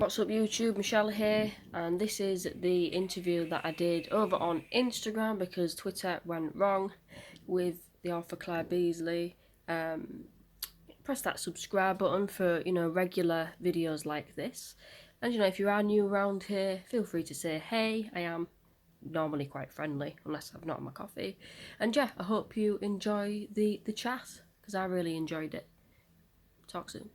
What's up YouTube, Michelle here, and this is the interview that I did over on Instagram because Twitter went wrong with the author Claire Beasley. Press that subscribe button for, regular videos like this. And if you are new around here, feel free to say hey. I am normally quite friendly, unless I've not had my coffee. And yeah, I hope you enjoy the chat, because I really enjoyed it. Talk soon.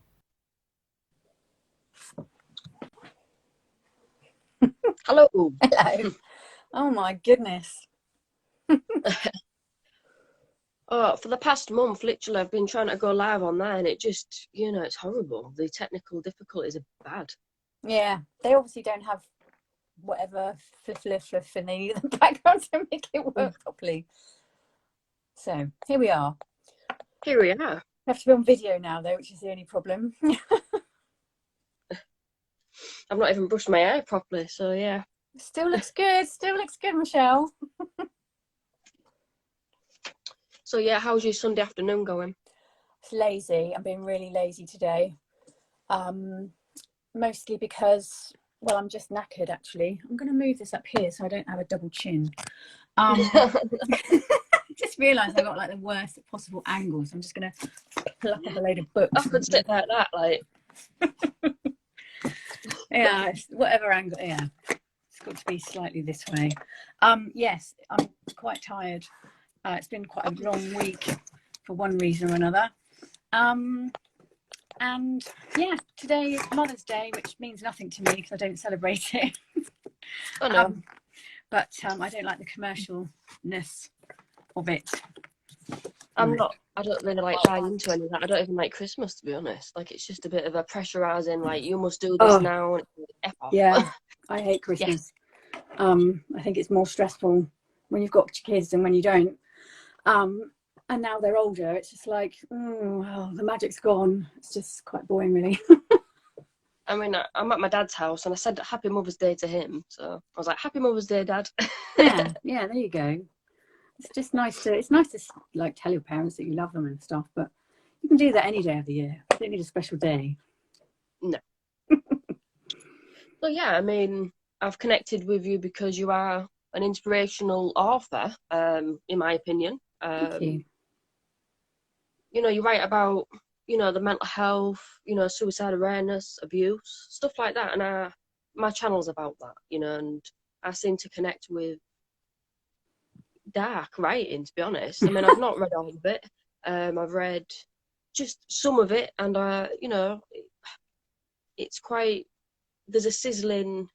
Hello. Hello. Oh my goodness. Oh, for the past month, literally, I've been trying to go live on there, and it just, it's horrible. The technical difficulties are bad. Yeah, they obviously don't have whatever fluff in the background to make it work properly. So here we are. Here we are. We have to be on video now, though, which is the only problem. I've not even brushed my hair properly, so yeah. Still looks good. Still looks good, Michelle. So yeah, how's your Sunday afternoon going? It's lazy. I'm being really lazy today. Mostly because, well, I'm just knackered, actually. I'm going to move this up here so I don't have a double chin. Just realised I got like the worst possible angles. I'm just going to pluck up a load of books. I could sit like that, like. Yeah, whatever angle. Yeah, it's got to be slightly this way. Yes, I'm quite tired. It's been quite a long week for one reason or another. And yeah, today is Mother's Day, which means nothing to me because I don't celebrate it. Oh no. But I don't like the commercialness of it. I don't really like buying into any of that. I don't even like Christmas, to be honest. Like, it's just a bit of a pressurising, like, you must do this now. And F off. Yeah, I hate Christmas. Yeah. I think it's more stressful when you've got kids than when you don't. And now they're older, it's just like, well, the magic's gone. It's just quite boring, really. I mean, I'm at my dad's house and I said Happy Mother's Day to him. So I was like, Happy Mother's Day, Dad. Yeah, there you go. It's just nice to like tell your parents that you love them and stuff, but you can do that any day of the year. You don't need a special day. No. So yeah, I mean, I've connected with you because you are an inspirational author, in my opinion. Thank you. You write about, the mental health, suicide awareness, abuse, stuff like that. And my channel's about that, and I seem to connect with dark writing, to be honest. I mean, I've not read all of it. I've read just some of it, and it's quite, there's an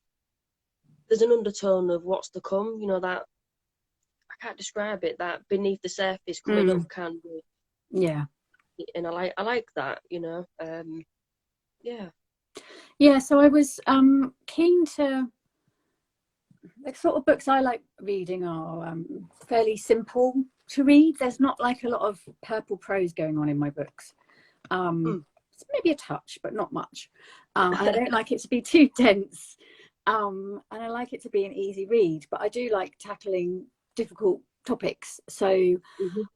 undertone of what's to come, that I can't describe it, that beneath the surface coming up can be. Yeah. And I like that, Yeah, so I was keen to, the sort of books I like reading are fairly simple to read. There's not like a lot of purple prose going on in my books. It's maybe a touch, but not much. And I don't like it to be too dense. And I like it to be an easy read, but I do like tackling difficult topics. So,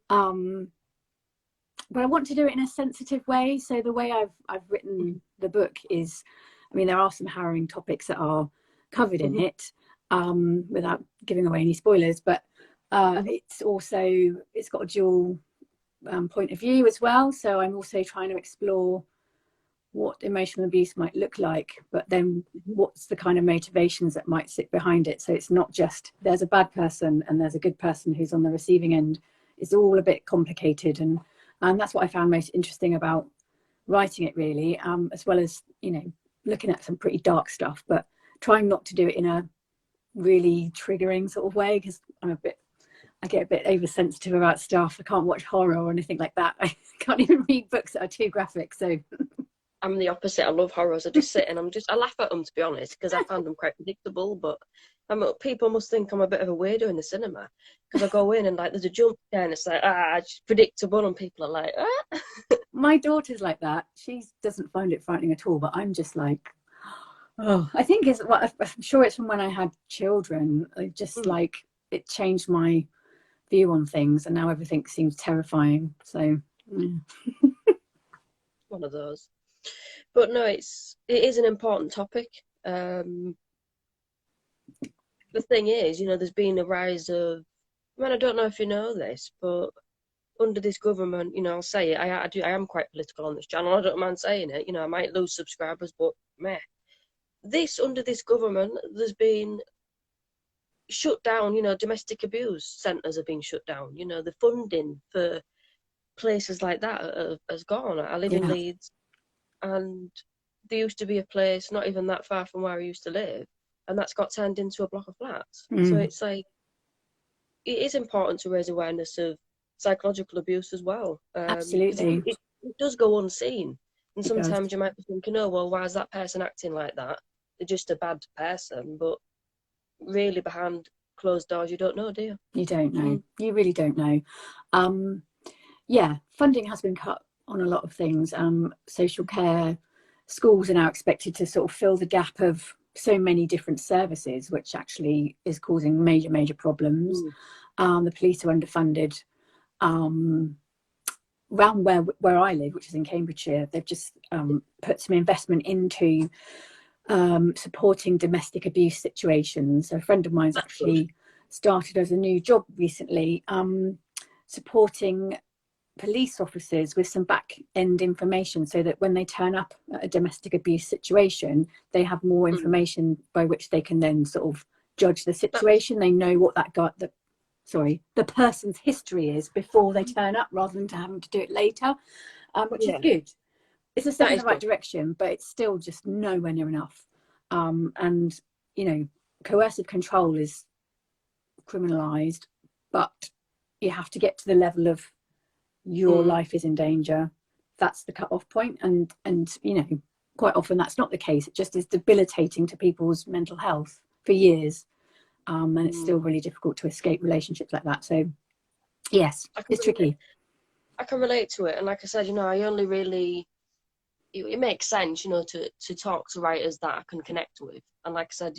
but I want to do it in a sensitive way. So the way I've written the book is, I mean, there are some harrowing topics that are covered in it, without giving away any spoilers, but it's got a dual point of view as well. So I'm also trying to explore what emotional abuse might look like, but then what's the kind of motivations that might sit behind it. So it's not just there's a bad person and there's a good person who's on the receiving end. It's all a bit complicated, and that's what I found most interesting about writing it, really, as well as looking at some pretty dark stuff, but trying not to do it in a really triggering sort of way, because I get a bit oversensitive about stuff. I can't watch horror or anything like that. I can't even read books that are too graphic. So I'm the opposite. I love horrors. I just sit and I laugh at them, to be honest, because I find them quite predictable. But people must think I'm a bit of a weirdo in the cinema, because I go in and like there's a jump scare and it's like it's predictable, and people are like My daughter's like that. She doesn't find it frightening at all, but I'm just like, I think I'm sure it's from when I had children. I just like it changed my view on things, and now everything seems terrifying. So one of those. But no, it is an important topic. The thing is, there's been a rise of, I don't know if you know this, but under this government, I'll say it, I am quite political on this channel, I don't mind saying it, I might lose subscribers, but meh. Under this government, there's been shut down, domestic abuse centres have been shut down, the funding for places like that has gone. I live in Leeds, and there used to be a place not even that far from where I used to live, and that's got turned into a block of flats. So it's like, it is important to raise awareness of psychological abuse as well. Absolutely. It does go unseen. And It sometimes does. you might be thinking, oh, well, why is that person acting like that? They're just a bad person. But really, behind closed doors, you don't know, do you? You don't know. You really don't know. Yeah, funding has been cut on a lot of things. Social care, schools are now expected to sort of fill the gap of so many different services, which actually is causing major problems. The police are underfunded. Around where I live, which is in Cambridgeshire, they've just put some investment into supporting domestic abuse situations. So a friend of mine's actually started as a new job recently, supporting police officers with some back end information, so that when they turn up at a domestic abuse situation, they have more information by which they can then sort of judge the situation. They know what the person's history is before they turn up, rather than having to do it later, which is good. It's a step in the right direction, but it's still just nowhere near enough. And coercive control is criminalized, but you have to get to the level of your life is in danger. That's the cut-off point, and quite often that's not the case. It just is debilitating to people's mental health for years, and it's still really difficult to escape relationships like that. So yes, it's tricky. I can relate to it, and like I said, I only really, it makes sense, to talk to writers that I can connect with. And like I said,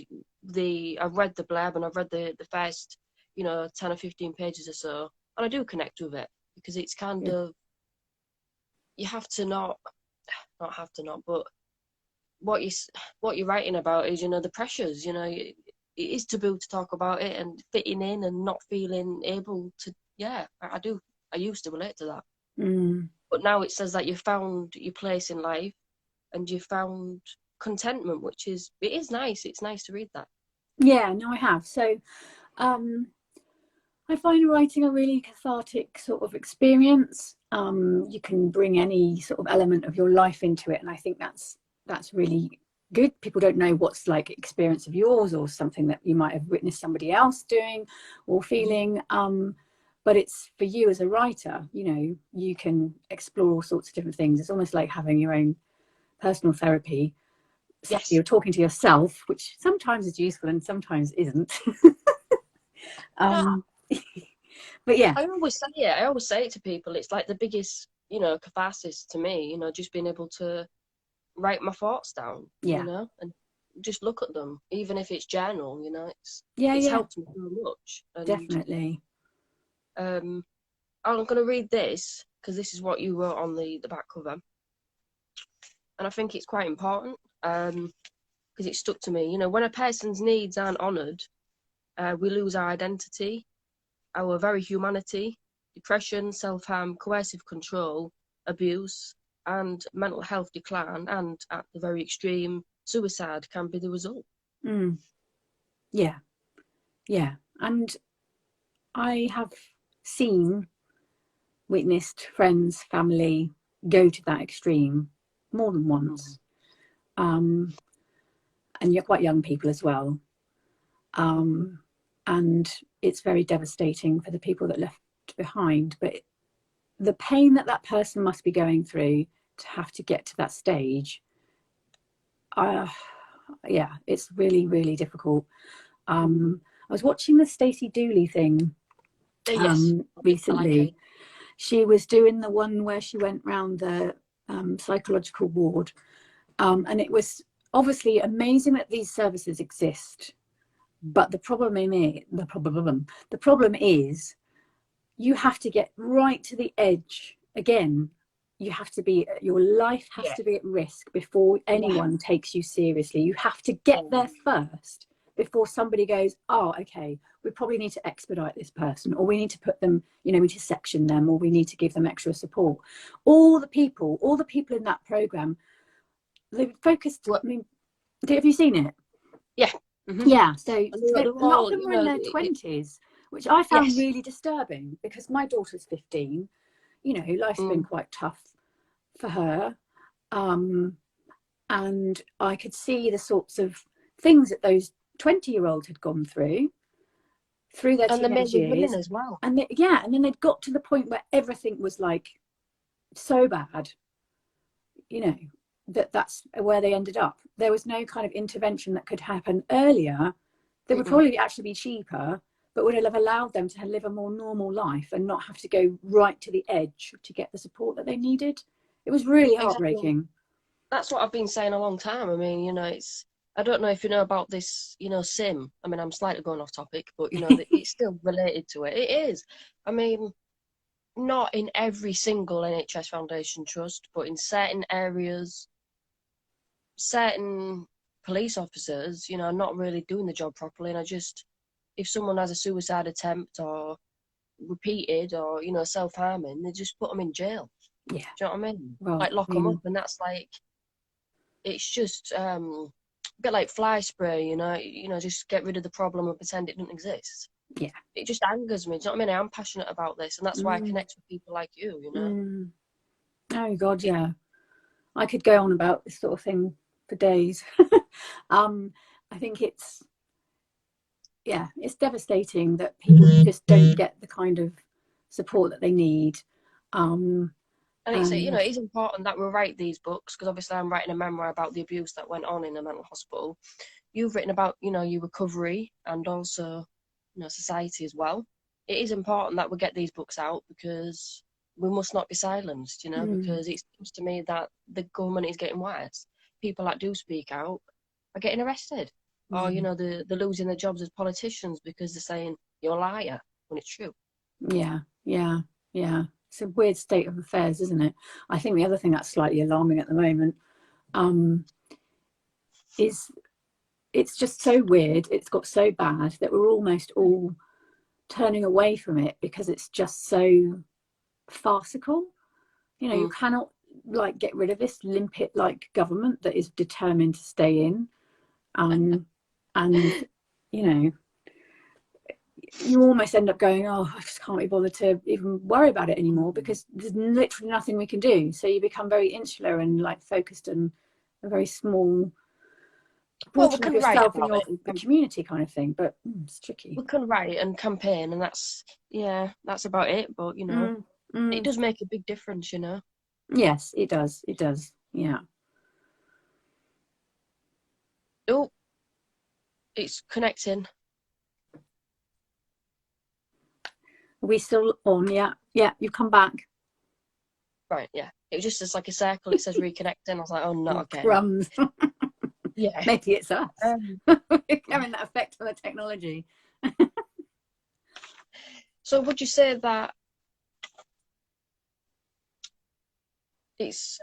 I've read the blurb, and I've read the first 10 or 15 pages or so, and I do connect with it, because it's kind of, you have to not have to not, but what you're writing about is, the pressures, it is taboo to talk about it, and fitting in and not feeling able to, I used to relate to that. But now it says that you found your place in life, and you found contentment, which is, it is nice. It's nice to read that. Yeah, no, I have. So I find writing a really cathartic sort of experience. You can bring any sort of element of your life into it, and I think that's really good. People don't know what's like experience of yours, or something that you might have witnessed somebody else doing or feeling. But it's for you as a writer, you can explore all sorts of different things. It's almost like having your own personal therapy. Yes. You're talking to yourself, which sometimes is useful and sometimes isn't. But yeah, I always say it to people. It's like the biggest, catharsis to me, just being able to write my thoughts down, and just look at them, even if it's journal, it's helped me so much. And, definitely. I'm going to read this, because this is what you wrote on the back cover, and I think it's quite important, because it stuck to me. When a person's needs aren't honoured, we lose our identity, our very humanity. Depression, self-harm, coercive control, abuse, and mental health decline, and at the very extreme, suicide can be the result. Yeah. And I have witnessed friends, family go to that extreme more than once. And you're quite young people as well. And it's very devastating for the people that left behind. But the pain that person must be going through to have to get to that stage, it's really, really difficult. I was watching the Stacey Dooley thing recently. Like she was doing the one where she went round the psychological ward, and it was obviously amazing that these services exist. But the problem is you have to get right to the edge again you have to be, your life has to be at risk before anyone takes you seriously. You have to get there first before somebody goes, oh, okay, we probably need to expedite this person, or we need to put them, you know, we need to section them, or we need to give them extra support. All the people in that program, they focused, I mean, have you seen it? Yeah. Yeah, so a lot all, of them were in their 20s, which I found really disturbing, because my daughter's 15. You know, life's been quite tough for her, and I could see the sorts of things that those 20-year-olds had gone through their teenage years as well. And and then they'd got to the point where everything was like so bad, you know, that's where they ended up. There was no kind of intervention that could happen earlier that would probably actually be cheaper, but would have allowed them to live a more normal life and not have to go right to the edge to get the support that they needed. It was really heartbreaking. Exactly. That's what I've been saying a long time. I mean, you know, I don't know if you know about this, you know, sim. I mean, I'm slightly going off topic, but, you know, it's still related to it. It is. I mean, not in every single NHS Foundation trust, but in certain areas, certain police officers, you know, are not really doing the job properly. And if someone has a suicide attempt or repeated or, you know, self-harming, they just put them in jail. Yeah. Do you know what I mean? Well, like lock them up, and that's like, it's just a bit like fly spray, you know, just get rid of the problem and pretend it doesn't exist. Yeah. It just angers me. Do you know what I mean? I'm passionate about this, and that's why I connect with people like you know. Oh God, yeah. I could go on about this sort of thing for days. I think it's devastating that people just don't get the kind of support that they need. And it's, you know, it is important that we write these books, because obviously I'm writing a memoir about the abuse that went on in a mental hospital. You've written about, you know, your recovery and also, you know, society as well. It is important that we get these books out, because we must not be silenced, you know, because it seems to me that the government is getting worse. People that do speak out are getting arrested. Or, you know, they're losing their jobs as politicians because they're saying you're a liar when it's true. Yeah. It's a weird state of affairs, isn't it? I think the other thing that's slightly alarming at the moment is it's just so weird. It's got so bad that we're almost all turning away from it because it's just so farcical. You know, you cannot like get rid of this limpet like government that is determined to stay in. And you know, you almost end up going, oh, I just can't be bothered to even worry about it anymore, because there's literally nothing we can do. So you become very insular and like focused on a very small portion of yourself and your community kind of thing. But it's tricky. We can write and campaign, and that's about it. But, you know, it does make a big difference, you know. Yes, it does. It does. Yeah. Oh, it's connecting. Are we still on? Yeah, you've come back. Right, yeah. It was just like a circle. It says reconnecting. I was like, oh, not again. Crumbs. Yeah. Maybe it's us. Having that effect on the technology. So would you say that it's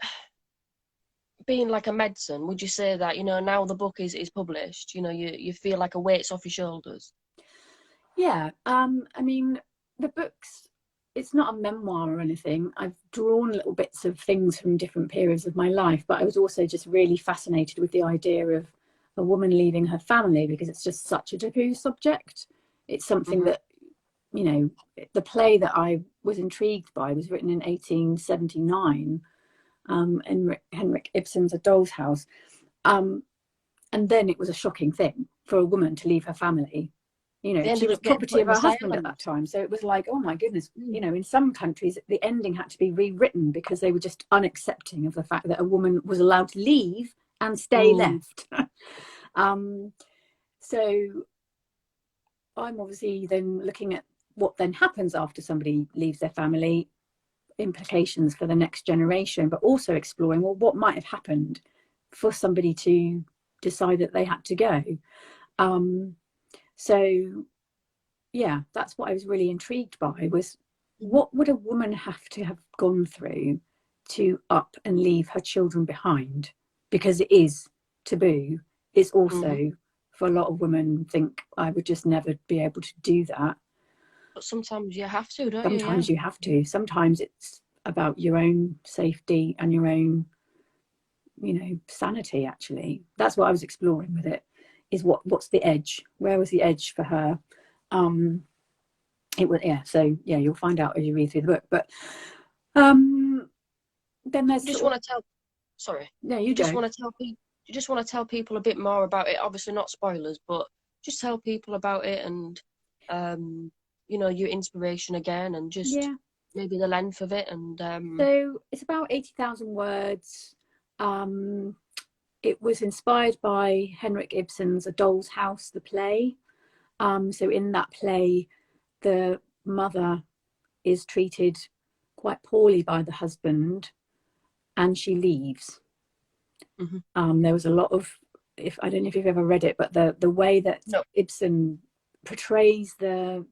being like a medicine? Would you say that, you know, now the book is published, you know, you feel like a weight's off your shoulders? Yeah. I mean, the book's, it's not a memoir or anything. I've drawn little bits of things from different periods of my life, but I was also just really fascinated with the idea of a woman leaving her family, because it's just such a taboo subject. It's something that, you know, the play that I was intrigued by was written in 1879, Henrik Ibsen's A Doll's House. And then it was a shocking thing for a woman to leave her family. You know, she was property of her husband at that time. So it was like, oh my goodness, you know, in some countries, the ending had to be rewritten because they were just unaccepting of the fact that a woman was allowed to leave and stay left. So I'm obviously then looking at what then happens after somebody leaves their family, implications for the next generation, but also exploring, well, what might have happened for somebody to decide that they had to go. So yeah, that's what I was really intrigued by, was what would a woman have to have gone through to up and leave her children behind, because it is taboo. It's also, for a lot of women, think I would just never be able to do that. But sometimes you have to, don't Sometimes you? you have to. Sometimes it's about your own safety and your own, sanity. Actually, that's what I was exploring with it. Is what's the edge? Where was the edge for her? It was, so you'll find out as you read through the book. But then there's You just want to tell. Sorry. No, you just want to tell people a bit more about it. Obviously, not spoilers, but just tell people about it, and your inspiration again, and just maybe the length of it. And so it's about 80,000 words. It was inspired by Henrik Ibsen's A Doll's House, the play. So in that play, the mother is treated quite poorly by the husband, and she leaves. There was a lot of, I don't know if you've ever read it, but the way that Ibsen portrays the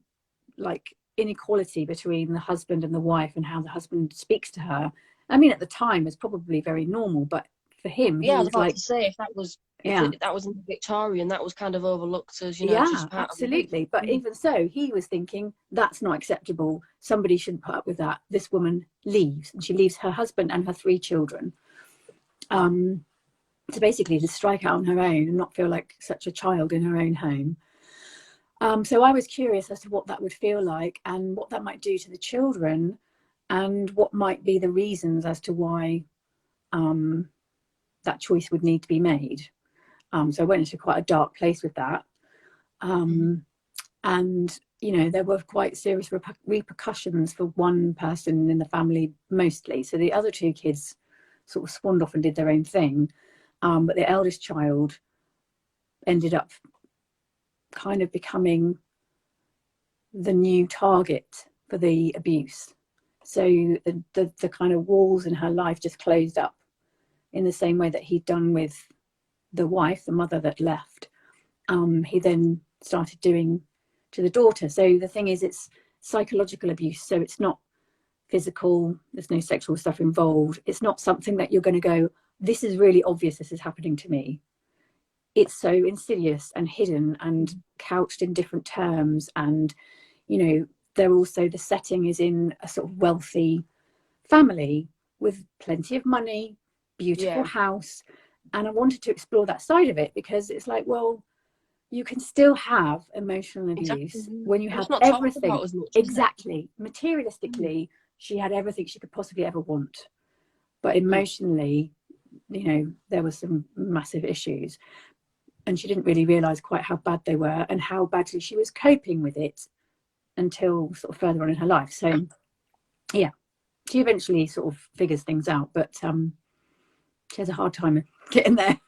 inequality between the husband and the wife, and how the husband speaks to her. I mean, at the time, it's probably very normal, but for him, I was about to say, if that was in the Victorian, that was kind of overlooked as just part absolutely. of But even so, he was thinking that's not acceptable. Somebody shouldn't put up with that. This woman leaves, and she leaves her husband and her 3 children. To basically just strike out on her own and not feel like such a child in her own home. So I was curious as to what that would feel like, and what that might do to the children, and what might be the reasons as to why that choice would need to be made. So I went into quite a dark place with that. And, there were quite serious repercussions for one person in the family mostly. So the other 2 kids sort of spawned off and did their own thing. But the eldest child ended up kind of becoming the new target for the abuse. So the kind of walls in her life just closed up in the same way that he'd done with the wife, the mother that left. He then started doing to the daughter. So the thing is, it's psychological abuse. So it's not physical. There's no sexual stuff involved. It's not something that you're going to go, this is really obvious, this is happening to me. It's so insidious and hidden and couched in different terms. And, they're also, the setting is in a sort of wealthy family with plenty of money, beautiful house. And I wanted to explore that side of it, because it's like, well, you can still have emotional abuse when you have everything. Exactly. Materialistically, she had everything she could possibly ever want. But emotionally, there were some massive issues. And she didn't really realise quite how bad they were, and how badly she was coping with it until sort of further on in her life. So, she eventually sort of figures things out, but she has a hard time getting there.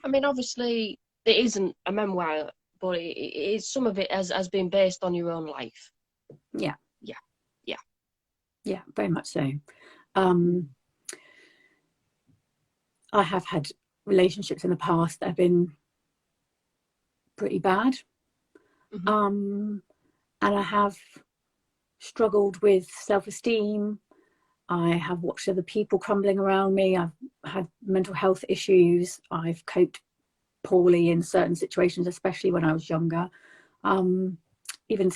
I mean, obviously, it isn't a memoir, but it is, some of it has been based on your own life. Yeah, very much so. I have had relationships in the past that have been pretty bad. And I have struggled with self-esteem. I have watched other people crumbling around me. I've had mental health issues. I've coped poorly in certain situations, especially when I was younger. Even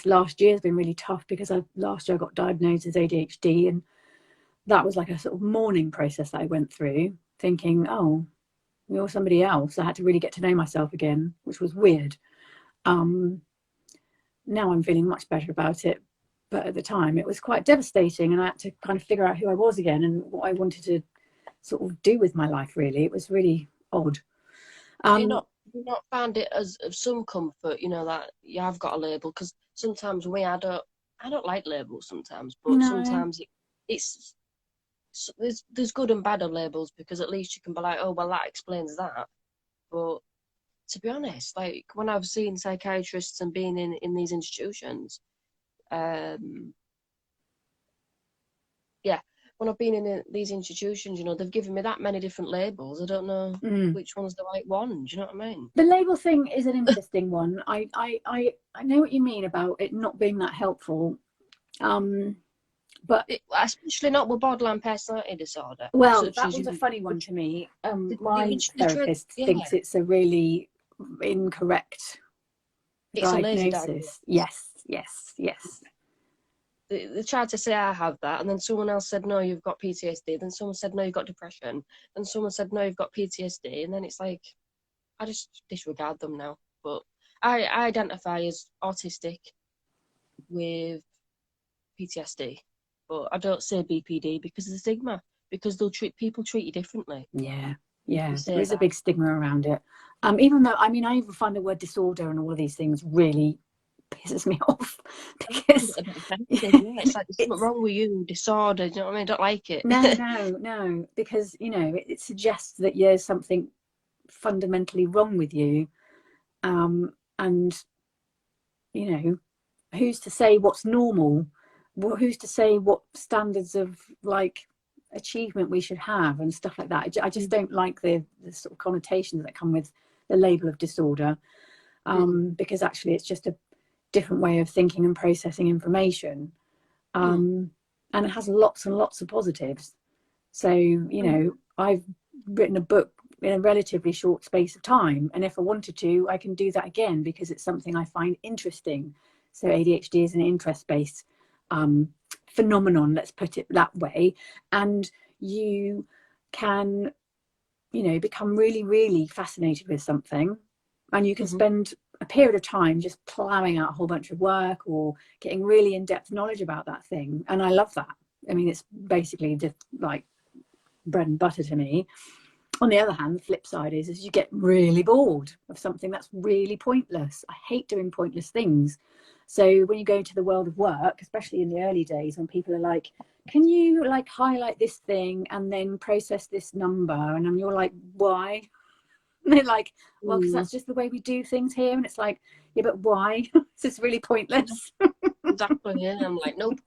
last year has been really tough, because last year I got diagnosed as ADHD, and that was like a sort of mourning process that I went through, thinking, oh, you're somebody else. I had to really get to know myself again, which was weird. Now I'm feeling much better about it, but at the time it was quite devastating, and I had to kind of figure out who I was again and what I wanted to sort of do with my life. Really, it was really odd. Do you not find it as of some comfort, that you have got a label? Because sometimes I don't like labels sometimes, but sometimes it's there's good and bad of labels, because at least you can be like, oh well, that explains that. But to be honest, like when I've seen psychiatrists and been in these institutions, when I've been in these institutions, they've given me that many different labels. I don't know which one's the right one. Do you know what I mean? The label thing is an interesting one. I know what you mean about it not being that helpful. But especially not with borderline personality disorder. well, Such that as one's a you, funny one to me. My the therapist yeah, thinks it's a really incorrect it's a lazy diagnosis. diagnosis. Yes. They tried to say I have that, and then someone else said no, you've got PTSD. Then someone said no, you've got depression. Then someone said no, you've got PTSD. And then it's like I just disregard them now. But I identify as autistic with PTSD, but I don't say BPD because of the stigma. Because people treat you differently. Yeah, You there say is a that. big stigma around it. Even though, I mean, I even find the word disorder and all of these things really pisses me off because A bit offensive, yeah. It's like there's something it's wrong with you, disorder. Do you know what I mean? I don't like it. no, because it suggests that there's something fundamentally wrong with you, and who's to say what's normal? Who's to say what standards of like achievement we should have and stuff like that? I just don't like the sort of connotations that come with the label of disorder, because actually it's just a different way of thinking and processing information, and it has lots and lots of positives. So I've written a book in a relatively short space of time, and if I wanted to, I can do that again because it's something I find interesting. So ADHD is an interest-based phenomenon, let's put it that way, and you can become really, really fascinated with something, and you can spend a period of time just plowing out a whole bunch of work or getting really in-depth knowledge about that thing, and I love that. I mean, it's basically just like bread and butter to me. On the other hand, the flip side is you get really bored of something that's really pointless. I hate doing pointless things. So when you go into the world of work, especially in the early days when people are like, can you like highlight this thing and then process this number? And then you're like, why? And they're like, well, because that's just the way we do things here. And it's like, yeah, but why? It's just really pointless. Exactly, yeah. I'm like, nope.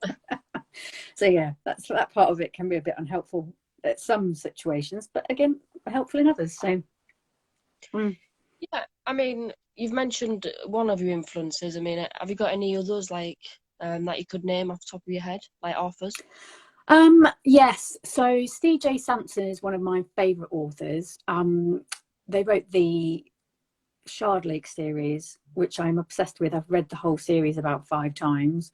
So yeah, that part of it can be a bit unhelpful at some situations, but again, helpful in others. So Yeah, I mean, you've mentioned one of your influences. I mean, have you got any others like that you could name off the top of your head, like authors? Yes, so Steve J. Sampson is one of my favorite authors. They wrote the Shard Lake series, which I'm obsessed with. I've read the whole series about 5 times.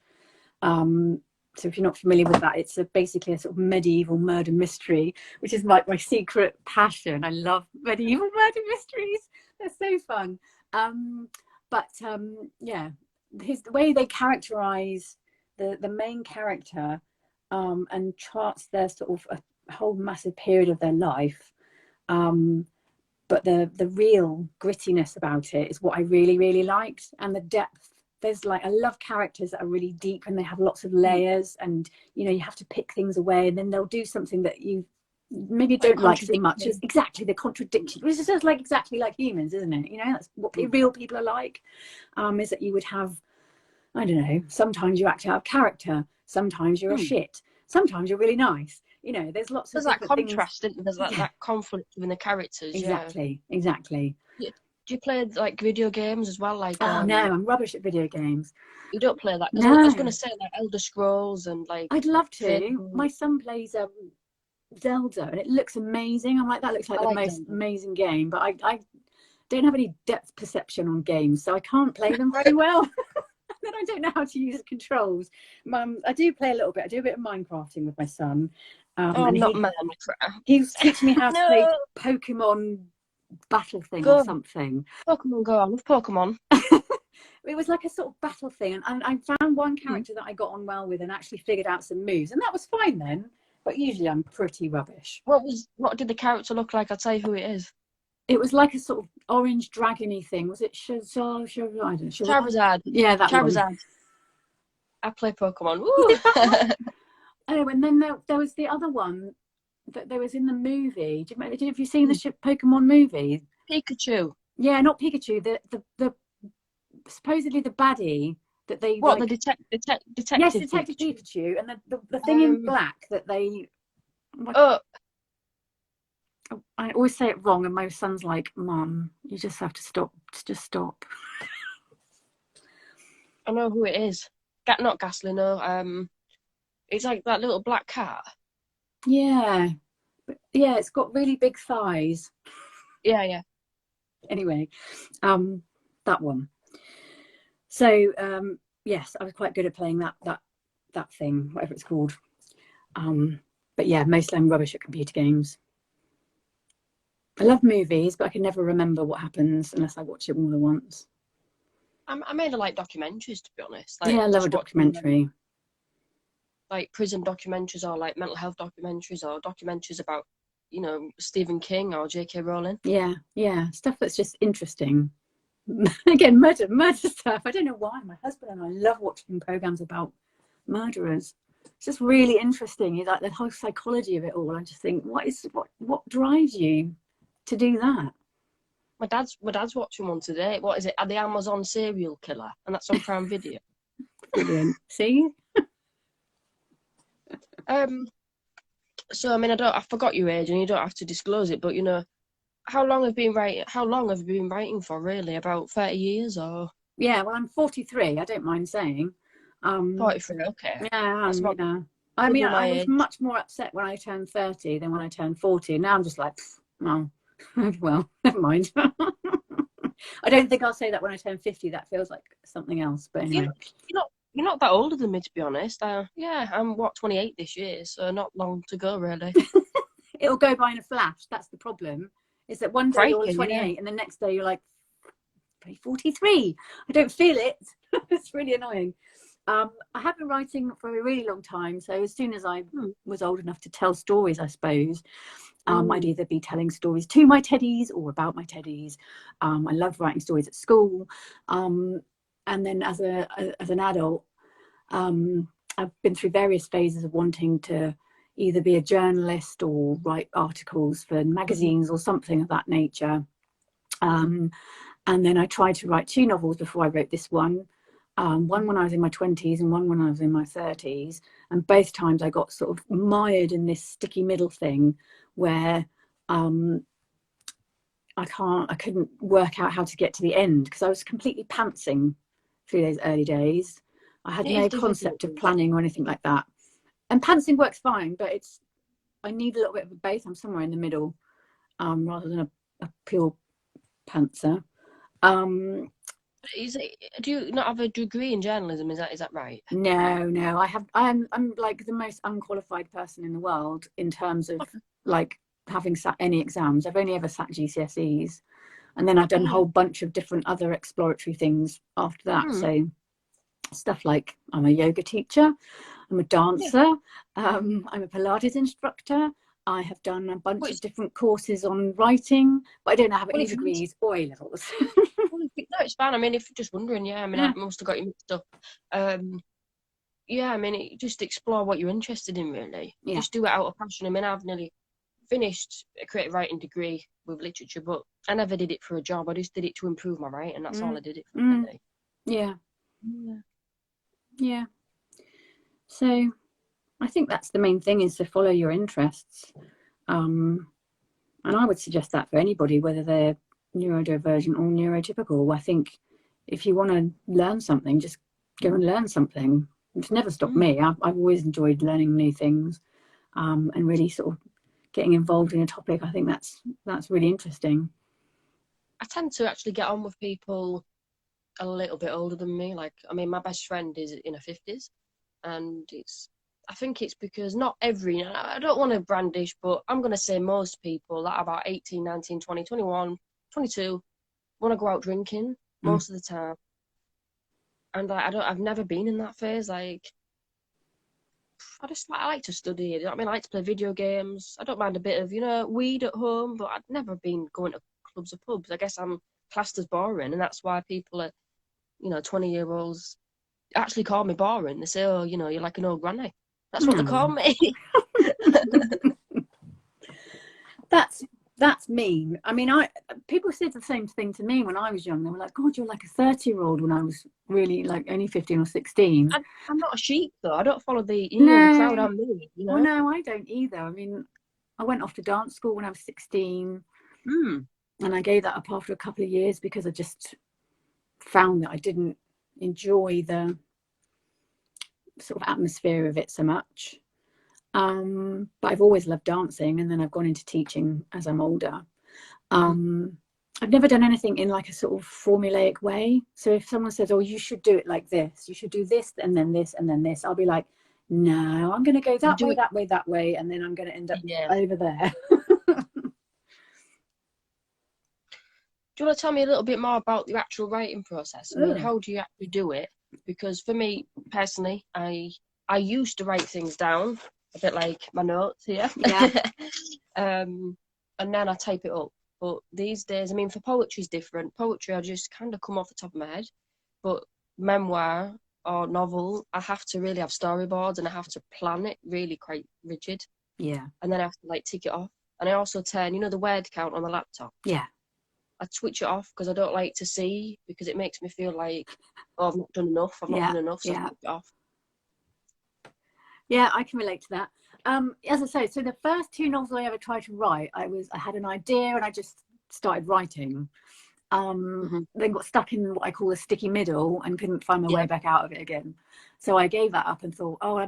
So if you're not familiar with that, it's basically a sort of medieval murder mystery, which is like my secret passion. I love medieval murder mysteries. They're so fun. Yeah, the way they characterize the main character, and charts their sort of a whole massive period of their life. But the real grittiness about it is what I really, really liked, and the depth. There's like, I love characters that are really deep and they have lots of layers, and you have to pick things away, and then they'll do something that you maybe don't like so much. It's exactly the contradiction. It's just like exactly like humans, isn't it? That's what real people are like. Is that you would have, I don't know, sometimes you act out of character, sometimes you're a shit, sometimes you're really nice. There's lots of that different contrast, things. isn't there? There's that conflict within the characters. Exactly. Yeah. Do you play like video games as well? Like, oh no, I'm rubbish at video games. You don't play that? Because I was going No, to say like Elder Scrolls and like I'd love to. Fable. My son plays Zelda, and it looks amazing. I'm like, that looks like the most amazing game, but I don't have any depth perception on games, so I can't play them very well. Then I don't know how to use the controls. I do play a little bit. I do a bit of Minecrafting with my son. And not he was teaching me how to play Pokemon battle thing or something. Pokemon Go on with Pokemon. It was like a sort of battle thing, and I found one character that I got on well with and actually figured out some moves, and that was fine then. But usually I'm pretty rubbish. What did the character look like? I'll tell you who it is. It was like a sort of orange dragony thing. Was it Charizard? Yeah, that Charizard. One. I play Pokemon. Woo! Oh, and then there was the other one that there was in the movie. Have you seen the Pokemon movie? Pikachu. Yeah, not Pikachu. The supposedly the baddie that they the detective. Yes, Detective Pikachu, and the thing in black that they. I always say it wrong, and my son's like, "Mum, you just have to stop. Just stop." I know who it is. Not Ghastly, no. It's like that little black cat. Yeah. Yeah, it's got really big thighs. Yeah, yeah. Anyway, that one. So yes, I was quite good at playing that thing, whatever it's called. But yeah, mostly I'm rubbish at computer games. I love movies, but I can never remember what happens unless I watch it more than once. I mainly like documentaries, to be honest. Yeah, Like I love a just watching documentary. like prison documentaries or like mental health documentaries or documentaries about, Stephen King or J.K. Rowling. Yeah, stuff that's just interesting. Again, murder stuff. I don't know why. My husband and I love watching programs about murderers. It's just really interesting. You like the whole psychology of it all. I just think, what drives you to do that? My dad's watching one today. What is it? The Amazon serial killer, and that's on Prime Video. Brilliant. See? So I mean, I forgot your age, and you don't have to disclose it, but how long have you been writing for? Really, about 30 years or? Yeah. Well, I'm 43. I don't mind saying. 43. Okay, Yeah. that's about Yeah. I mean, double my I was age. much more upset when I turned 30 than when I turned 40. Now I'm just like, well, well, never mind. I don't think I'll say that when I turn 50. That feels like something else. But You anyway. you're not that older than me, to be honest. Yeah, I'm 28 this year, so not long to go, really. It'll go by in a flash. That's the problem. Is that one day you're Crikey, 28 yeah. and the next day you're like 43. I don't feel it. It's really annoying. I have been writing for a really long time. So as soon as I was old enough to tell stories, I suppose, I'd either be telling stories to my teddies or about my teddies. I love writing stories at school. And then as an adult, I've been through various phases of wanting to either be a journalist or write articles for magazines or something of that nature. And then I tried to write 2 novels before I wrote this one. One when I was in my 20s and one when I was in my 30s. And both times I got sort of mired in this sticky middle thing where I couldn't work out how to get to the end because I was completely pantsing through those early days. I had It is no difficult. concept of planning or anything like that. And pantsing works fine, but I need a little bit of both. I'm somewhere in the middle, rather than a pure pantser. Do you not have a degree in journalism? Is that right? No, I'm like the most unqualified person in the world in terms of like having sat any exams. I've only ever sat GCSEs, and then I've done a whole bunch of different other exploratory things after that. So stuff like I'm a yoga teacher, I'm a dancer, I'm a Pilates instructor. I have done a bunch of different courses on writing, but I don't have any degrees or A levels. No, it's fine. I mean, if you're just wondering, yeah, I mean, I must have got you mixed up. Yeah, I mean, just explore what you're interested in, really. Yeah. Just do it out of passion. I mean, I've nearly finished a creative writing degree with literature, but I never did it for a job. I just did it to improve my writing. That's all I did it for, really. Yeah. So I think that's the main thing, is to follow your interests. And I would suggest that for anybody, whether they're neurodivergent or neurotypical. I think if you want to learn something, just go and learn something. It's never stopped me. I've always enjoyed learning new things, and really sort of getting involved in a topic. I think that's really interesting. I tend to actually get on with people a little bit older than me. Like, I mean, my best friend is in her 50s, and I think it's because not every, I don't want to brandish, but I'm going to say most people that are about 18, 19, 20, 21, 22 want to go out drinking most of the time. And I've never been in that phase. Like, I like to study. You know what I mean? I like to play video games. I don't mind a bit of, weed at home, but I've never been going to clubs or pubs. I guess I'm classed as boring, and that's why people are, 20-year-olds actually call me boring. They say, oh, you're like an old granny. That's what they call me. That's mean. I mean, people said the same thing to me when I was young. They were like, God, you're like a 30-year-old, when I was really like only 15 or 16. I'm not a sheep, though. I don't follow the crowd. I'm me, Well, no, I don't either. I mean, I went off to dance school when I was 16. And I gave that up after a couple of years because I just found that I didn't enjoy the sort of atmosphere of it so much. But I've always loved dancing, and then I've gone into teaching as I'm older. I've never done anything in like a sort of formulaic way. So if someone says, oh, you should do it like this, you should do this, and then this, and then this, I'll be like, no, I'm going to go that way, that way, that way, and then I'm going to end up over there. Do you want to tell me a little bit more about your actual writing process? I mean, how do you actually do it? Because for me personally, I used to write things down, a bit like my notes here. Yeah. And then I type it up. But these days, I mean, for poetry is different. Poetry, I just kind of come off the top of my head. But memoir or novel, I have to really have storyboards, and I have to plan it really quite rigid. Yeah. And then I have to like tick it off. And I also turn, you know, the word count on the laptop. Yeah. I switch it off because I don't like to see, because it makes me feel like, oh, I've not done enough. I've not done enough. So I switch it off. Yeah, I can relate to that. As I say, so the first 2 novels I ever tried to write, I had an idea and I just started writing. Then got stuck in what I call a sticky middle and couldn't find my way back out of it again. So I gave that up and thought, oh,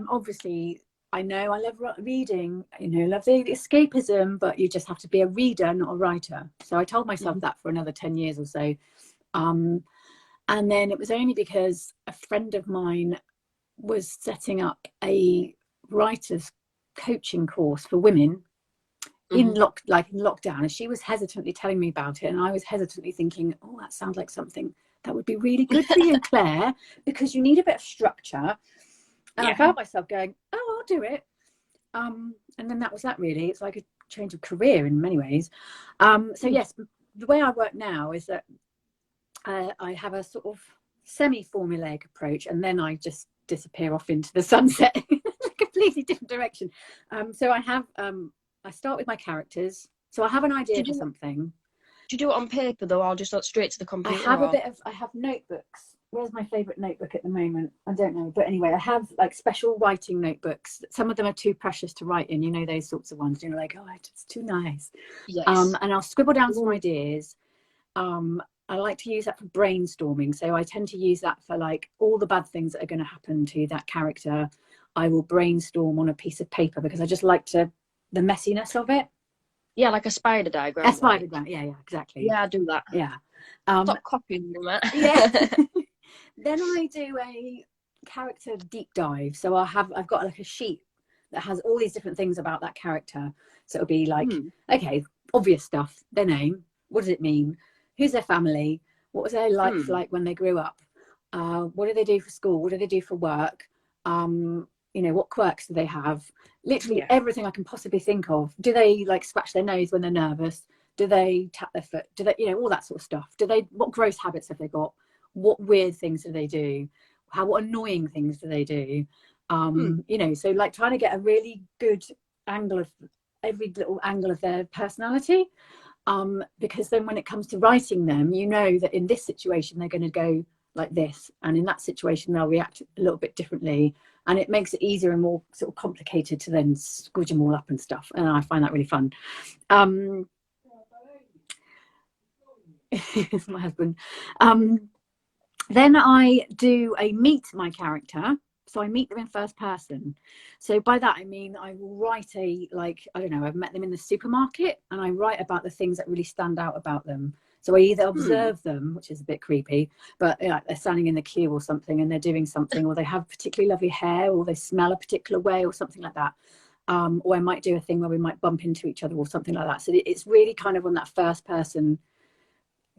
I know I love reading, you know, love the escapism, but you just have to be a reader, not a writer. So I told myself that for another 10 years or so. And then it was only because a friend of mine was setting up a writer's coaching course for women in lockdown, and she was hesitantly telling me about it, and I was hesitantly thinking, oh, that sounds like something that would be really good for you, Claire, because you need a bit of structure. And I found myself going, oh, I'll do it. And then that was that, really. It's like a change of career in many ways. So yes, the way I work now is that I have a sort of semi-formulaic approach, and then I just disappear off into the sunset in a completely different direction. So I start with my characters. So I have an idea for something. Do you do it on paper though, or just straight to the computer? I have notebooks. Where's my favourite notebook at the moment? I don't know. But anyway, I have like special writing notebooks. Some of them are too precious to write in, you know, those sorts of ones. You're like, oh, it's too nice. Yes. And I'll scribble down some ideas. I like to use that for brainstorming. So I tend to use that for like all the bad things that are going to happen to that character. I will brainstorm on a piece of paper because I just like the messiness of it. Yeah, like a spider diagram. A spider diagram, yeah, exactly. Yeah, I do that. Yeah. Stop copying them, that. Yeah. Then I do a character deep dive. So I've got like a sheet that has all these different things about that character. So it'll be like, okay, obvious stuff, their name, what does it mean? Who's their family? What was their life like when they grew up? What do they do for school? What do they do for work? You know, what quirks do they have? Literally everything I can possibly think of. Do they like scratch their nose when they're nervous? Do they tap their foot? Do they, you know, all that sort of stuff? What gross habits have they got? What weird things do they do? What annoying things do they do? You know, so like trying to get a really good angle of every little angle of their personality. Because then when it comes to writing them, you know that in this situation they're going to go like this, and in that situation they'll react a little bit differently, and it makes it easier and more sort of complicated to then squidge them all up and stuff, and I find that really fun. It's my husband. Then I do a meet my character. So I meet them in first person. So by that, I mean, I will write I've met them in the supermarket, and I write about the things that really stand out about them. So I either observe them, which is a bit creepy, but they're standing in the queue or something and they're doing something, or they have particularly lovely hair, or they smell a particular way or something like that. Or I might do a thing where we might bump into each other or something like that. So it's really kind of on that first person,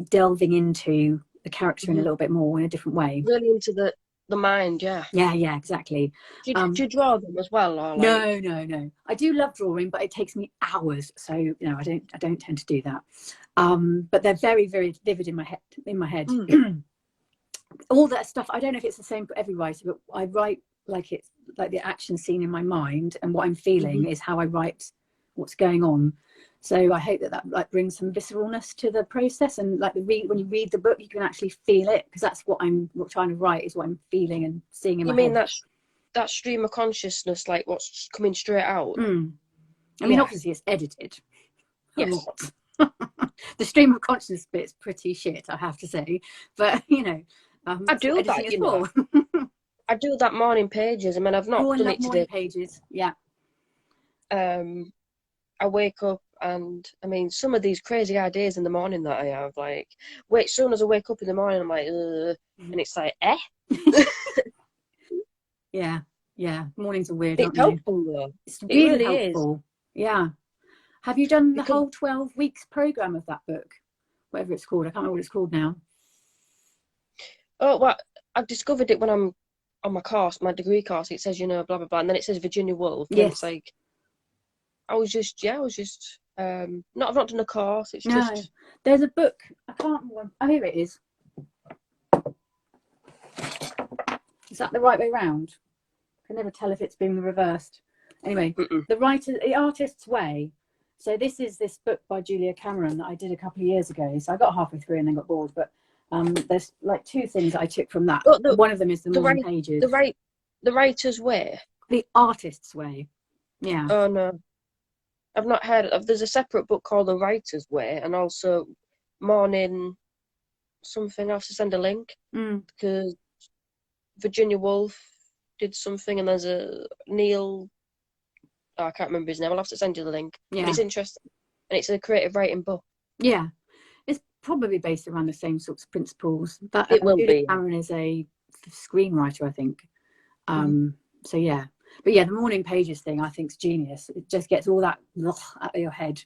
delving into the character in a little bit more in a different way. Really into the mind, yeah. Yeah, exactly. Do you draw them as well, or like... No. I do love drawing, but it takes me hours, so you know, I don't tend to do that. But they're very, very vivid in my head. All that stuff, I don't know if it's the same for every writer, but I write like it's like the action scene in my mind, and what I'm feeling is how I write what's going on. So I hope that like brings some visceralness to the process, and like when you read the book, you can actually feel it, because that's what I'm trying to write, is what I'm feeling and seeing in my head. You mean that stream of consciousness, like what's coming straight out? I mean, obviously it's edited. Yes. A lot. The stream of consciousness bit's pretty shit, I have to say, but you know, I do that, you know. I do that morning pages. I mean, I've not Oh, I done love it today. morning pages. Yeah. I wake up and, I mean, some of these crazy ideas in the morning that I have, like, wait, as soon as I wake up in the morning, I'm like, ugh, and it's like, eh? Yeah. Yeah. Mornings are weird, It's aren't they? helpful though. It's It really really is. helpful. Yeah. Have you done the Because, whole 12 weeks program of that book? Whatever it's called. I can't remember what it's called now. oh, well, I've discovered it when I'm on my course, my degree course. It says, you know, blah, blah, blah. And then it says Virginia Woolf. And then it's Yes. like, not, I've not done a course. It's No. just, There's a book. I can't remember. Oh, here it is. Is that the right way round? I can never tell if it's been reversed. Anyway, mm-mm. The Artist's Way. So this is this book by Julia Cameron that I did a couple of years ago. So I got halfway through and then got bored. But there's like two things that I took from that. But One of them is the the morning right, pages. the writer's way. The Artist's Way. Yeah. Oh, no. I've not heard of. There's a separate book called The Writer's Way, and also Morning something. I'll have to send a link because Virginia Woolf did something, and there's a Neil. Oh, I can't remember his name. I'll have to send you the link. Yeah. But it's interesting, and it's a creative writing book. Yeah. It's probably based around the same sorts of principles. But It will Julia be. Cameron is a screenwriter, I think. So yeah. But yeah, the morning pages thing I think is genius. It just gets all that out of your head.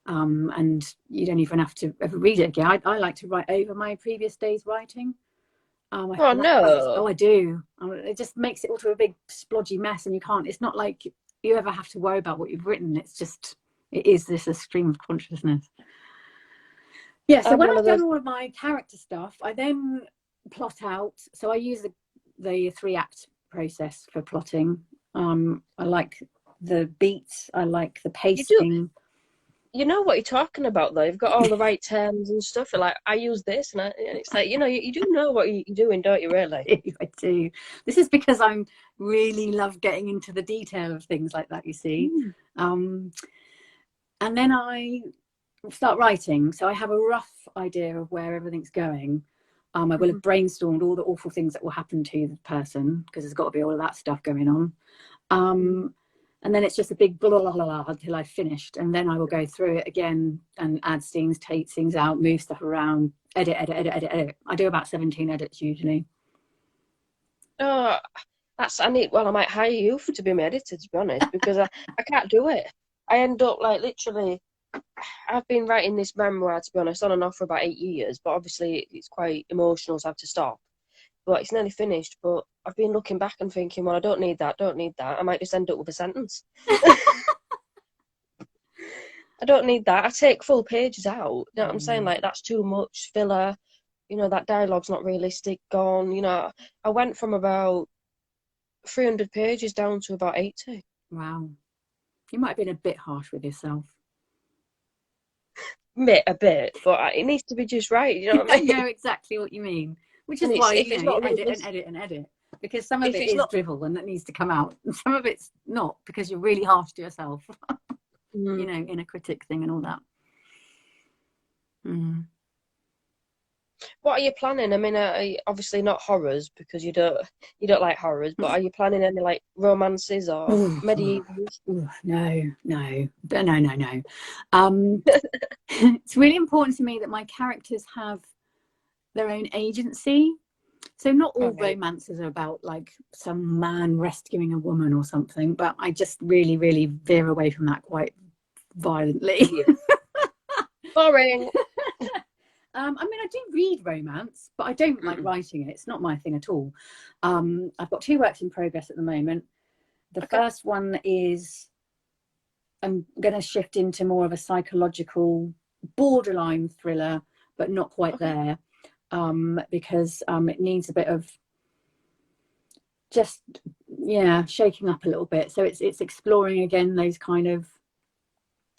And you don't even have to ever read it again. I like to write over my previous day's writing. Oh no! I do. It just makes it all to a big splodgy mess, and you can't. It's not like you ever have to worry about what you've written. It is this a stream of consciousness. Yeah. So I'm when one I've of done those. all of my character stuff, I then plot out. So I use the 3-act process for plotting. I like the beats. I like the You do. pacing. You know what you're talking about, though. You've got all the right terms and stuff. You're like, I use this, and it's like, you know, you do know what you're doing, don't you? Really? I do. This is because I'm really love getting into the detail of things like that. You see, and then I start writing. So I have a rough idea of where everything's going. I will have brainstormed all the awful things that will happen to the person because there's got to be all of that stuff going on. And then it's just a big blah, blah, blah, blah until I've finished. And then I will go through it again and add things, take things out, move stuff around, edit. I do about 17 edits usually. Oh, well, I might hire you to be my editor, to be honest, because I can't do it. I end up like literally, I've been writing this memoir, to be honest, on and off for about 8 years, but obviously it's quite emotional, so I have to stop. But it's nearly finished, but I've been looking back and thinking, well, I don't need that. I might just end up with a sentence. I don't need that. I take full pages out. You know what I'm saying? Like, that's too much filler. You know, that dialogue's not realistic, gone. You know, I went from about 300 pages down to about 80. Wow. You might have been a bit harsh with yourself. A bit, but it needs to be just right. You know what I mean? I know exactly what you mean. Which is And why if you it's not edit realistic, and edit and edit. Because some of it is not, drivel and that needs to come out. And some of it's not because you're really harsh to yourself. You know, inner critic thing and all that. What are you planning? I mean, obviously not horrors because you don't like horrors. But are you planning any like romances or medievals? No. It's really important to me that my characters have their own agency. So not all romances are about like some man rescuing a woman or something, but I just really, really veer away from that quite violently. Boring. I mean, I do read romance, but I don't like writing it. It's not my thing at all. I've got 2 works in progress at the moment. The first one is I'm going to shift into more of a psychological borderline thriller, but not quite there, because it needs a bit of just, shaking up a little bit. So it's exploring again those kind of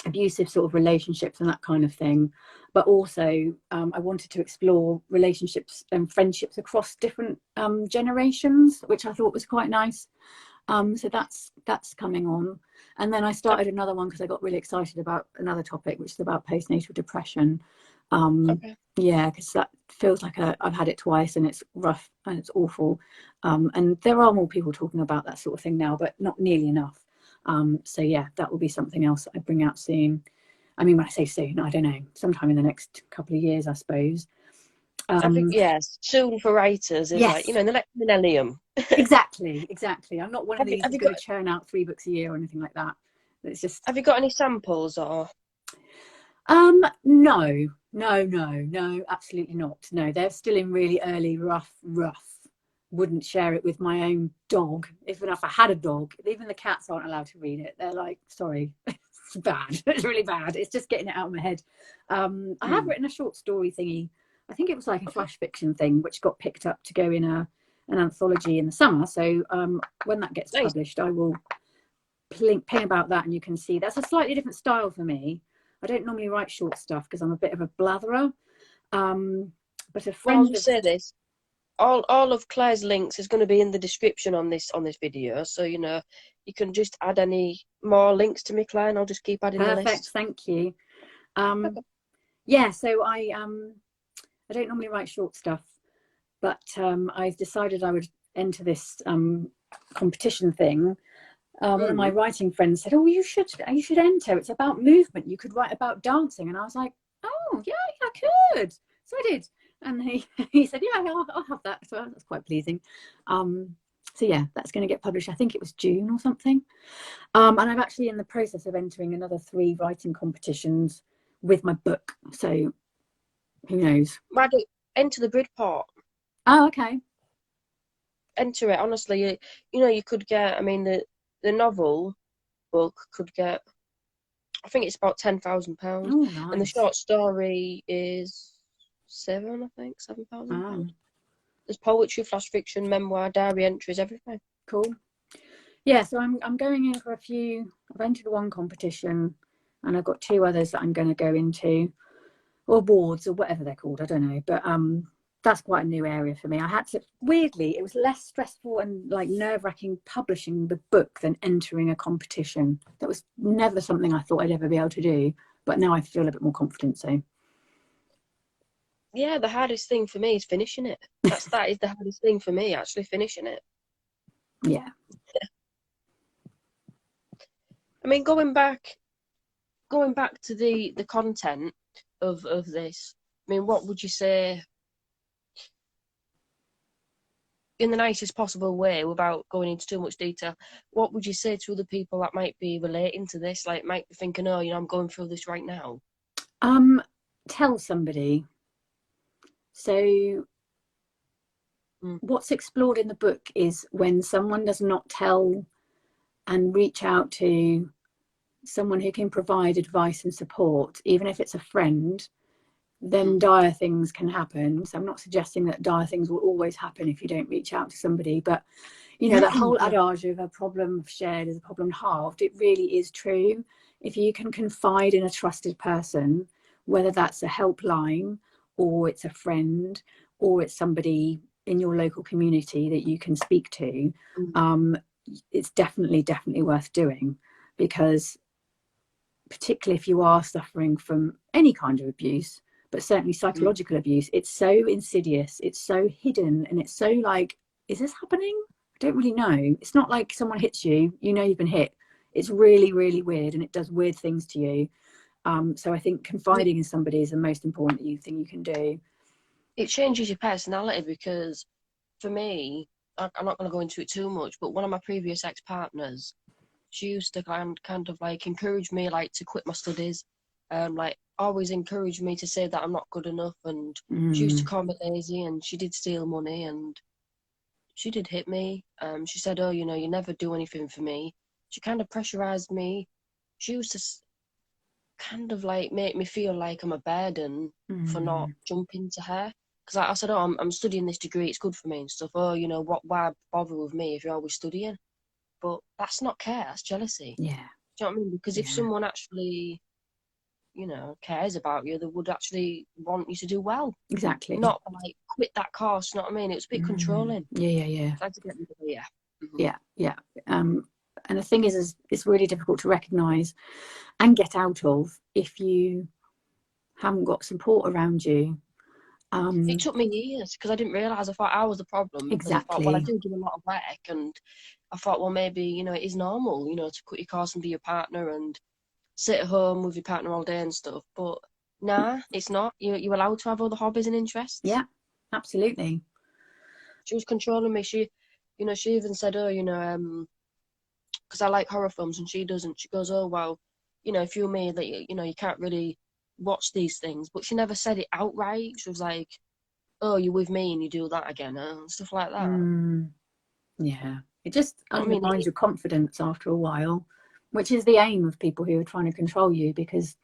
abusive sort of relationships and that kind of thing, but also I wanted to explore relationships and friendships across different generations, which I thought was quite nice. So that's coming on. And then I started another one because I got really excited about another topic, which is about postnatal depression. Yeah, because that feels like I've had it twice and it's rough and it's awful. And there are more people talking about that sort of thing now, but not nearly enough. So yeah, that will be something else I bring out soon. I mean, when I say soon, I don't know, sometime in the next couple of years, I suppose. I think, yes, soon for writers is like, Yes, in the next millennium. exactly. I'm not one of Have you, these have who's you going got to churn out 3 books a year or anything like that. It's just have you got any samples or? no, no, absolutely not. No, they're still in really early rough. Wouldn't share it with my own dog. Even if I had a dog, even the cats aren't allowed to read it. They're like, sorry, it's bad. It's really bad. It's just getting it out of my head. I have written a short story thingy. I think it was like a flash fiction thing, which got picked up to go in an anthology in the summer. So when that gets Nice. published, I will ping about that, and you can see that's a slightly different style for me. I don't normally write short stuff because I'm a bit of a blatherer. But a Well, I'll friend just of say this. All of Claire's links is going to be in the description on this video, so you can just add any more links to me, Claire, and I'll just keep adding the perfect, list. thank you. Okay. Yeah, so I don't normally write short stuff, but I decided I would enter this competition thing. One of my writing friends said, "Oh, you should enter. It's about movement. You could write about dancing." And I was like, "Oh, yeah, I could." So I did, and he said, "Yeah, I'll have that." So that's quite pleasing. So yeah, that's going to get published. I think it was June or something. And I'm actually in the process of entering another 3 writing competitions with my book. So who knows? Why don't enter the Bridport? Oh, okay. Enter it. Honestly, you could get. I mean, the novel book could get. I think it's about £10,000, Oh, and the nice. short story is £7,000. Wow. There's poetry, flash fiction, memoir, diary entries, everything. Cool. Yeah, so I'm going in for a few. I've entered 1 competition, and I've got 2 others that I'm going to go into, or awards or whatever they're called. I don't know, but that's quite a new area for me. I had to, weirdly, it was less stressful and like nerve-wracking publishing the book than entering a competition. That was never something I thought I'd ever be able to do, but now I feel a bit more confident. So Yeah, the hardest thing for me is finishing it. That is the hardest thing for me, actually finishing it. yeah. I mean, going back to the content of this. I mean, what would you say, in the nicest possible way, without going into too much detail? What would you say to other people that might be relating to this, like might be thinking, "Oh, I'm going through this right now"? Tell somebody. So what's explored in the book is when someone does not tell and reach out to someone who can provide advice and support, even if it's a friend, then dire things can happen. So I'm not suggesting that dire things will always happen if you don't reach out to somebody, but that whole adage of a problem shared is a problem halved, it really is true. If you can confide in a trusted person, whether that's a helpline or it's a friend or it's somebody in your local community that you can speak to, it's definitely worth doing, because particularly if you are suffering from any kind of abuse, but certainly psychological abuse, it's so insidious, it's so hidden, and it's so like, is this happening? I don't really know. It's not like someone hits you, you've been hit. It's really, really weird, and it does weird things to you. So I think confiding in somebody is the most important thing you can do. It changes your personality, because for me, I'm not going to go into it too much, but one of my previous ex-partners, she used to kind of like encourage me like to quit my studies, like always encourage me to say that I'm not good enough, and she used to call me lazy, and she did steal money, and she did hit me. She said, "Oh, you never do anything for me." She kind of pressurized me. She used to kind of like make me feel like I'm a burden for not jumping to her. Because I said, "Oh, I'm studying this degree, it's good for me," and stuff. "Oh, why bother with me if you're always studying?" But that's not care, that's jealousy. Yeah. Do you know what I mean? Because if someone actually, cares about you, they would actually want you to do well. Exactly. Not like quit that course, you know what I mean? It was a bit controlling. Yeah. Tried to get me to do, yeah. Yeah. And the thing is it's really difficult to recognize and get out of if you haven't got support around you. It took me years because I didn't realise. I thought I was the problem because I thought, well, I Exactly. do a lot of work, and I thought, well, maybe, you know, it is normal, you know, to cut your course and be your partner and sit at home with your partner all day and stuff. But nah, it's not. You're allowed to have other hobbies and interests. Yeah, absolutely. She was controlling me. She, you know, she even said, oh, you know, because I like horror films and she doesn't. She goes, oh, well, you know, if you're me, that you know, you can't really watch these things. But she never said it outright. She was like, oh, you're with me and you do that again, and stuff like that. Yeah, it just I mean, undermines your confidence after a while, which is the aim of people who are trying to control you, because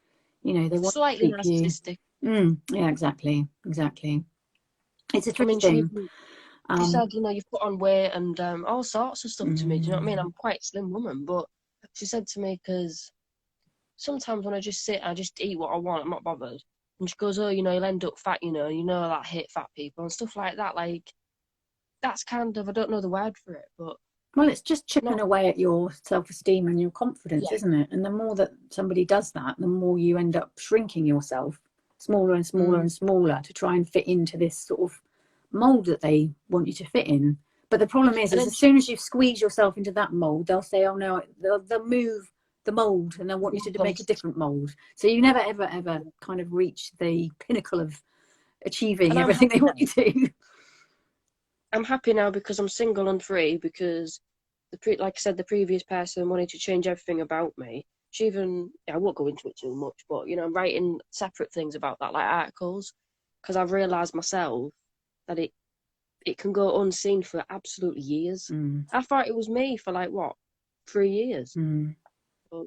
you know they want to slightly keep you. narcissistic. Yeah, exactly. It's a I tricky mean, thing. she said, you know, you've put on weight and all sorts of stuff to me. Do you know what I mean? mm, I'm quite a slim woman, but she said to me, because sometimes when I just sit, I just eat what I want. I'm not bothered. And she goes, oh, you know, you'll end up fat, you know, that hate fat people and stuff like that. Like, that's kind of, I don't know the word for it, but well, it's just chipping not, away at your self-esteem and your confidence, yeah. isn't it? And the more that somebody does that, the more you end up shrinking yourself smaller and smaller and smaller to try and fit into this sort of mold that they want you to fit in. But the problem And is then as soon as you squeeze yourself into that mold, they'll say, oh no, they'll move the mold and they'll want you to make a different mold. So you never, ever, ever kind of reach the pinnacle of achieving and I'm everything they happy want now. you to. I'm happy now because I'm single and free because like I said, the previous person wanted to change everything about me. She even, I won't go into it too much, but you know, I'm writing separate things about that, like articles, because I've realised myself that it can go unseen for absolutely years. I thought it was me for like what, 3 years, but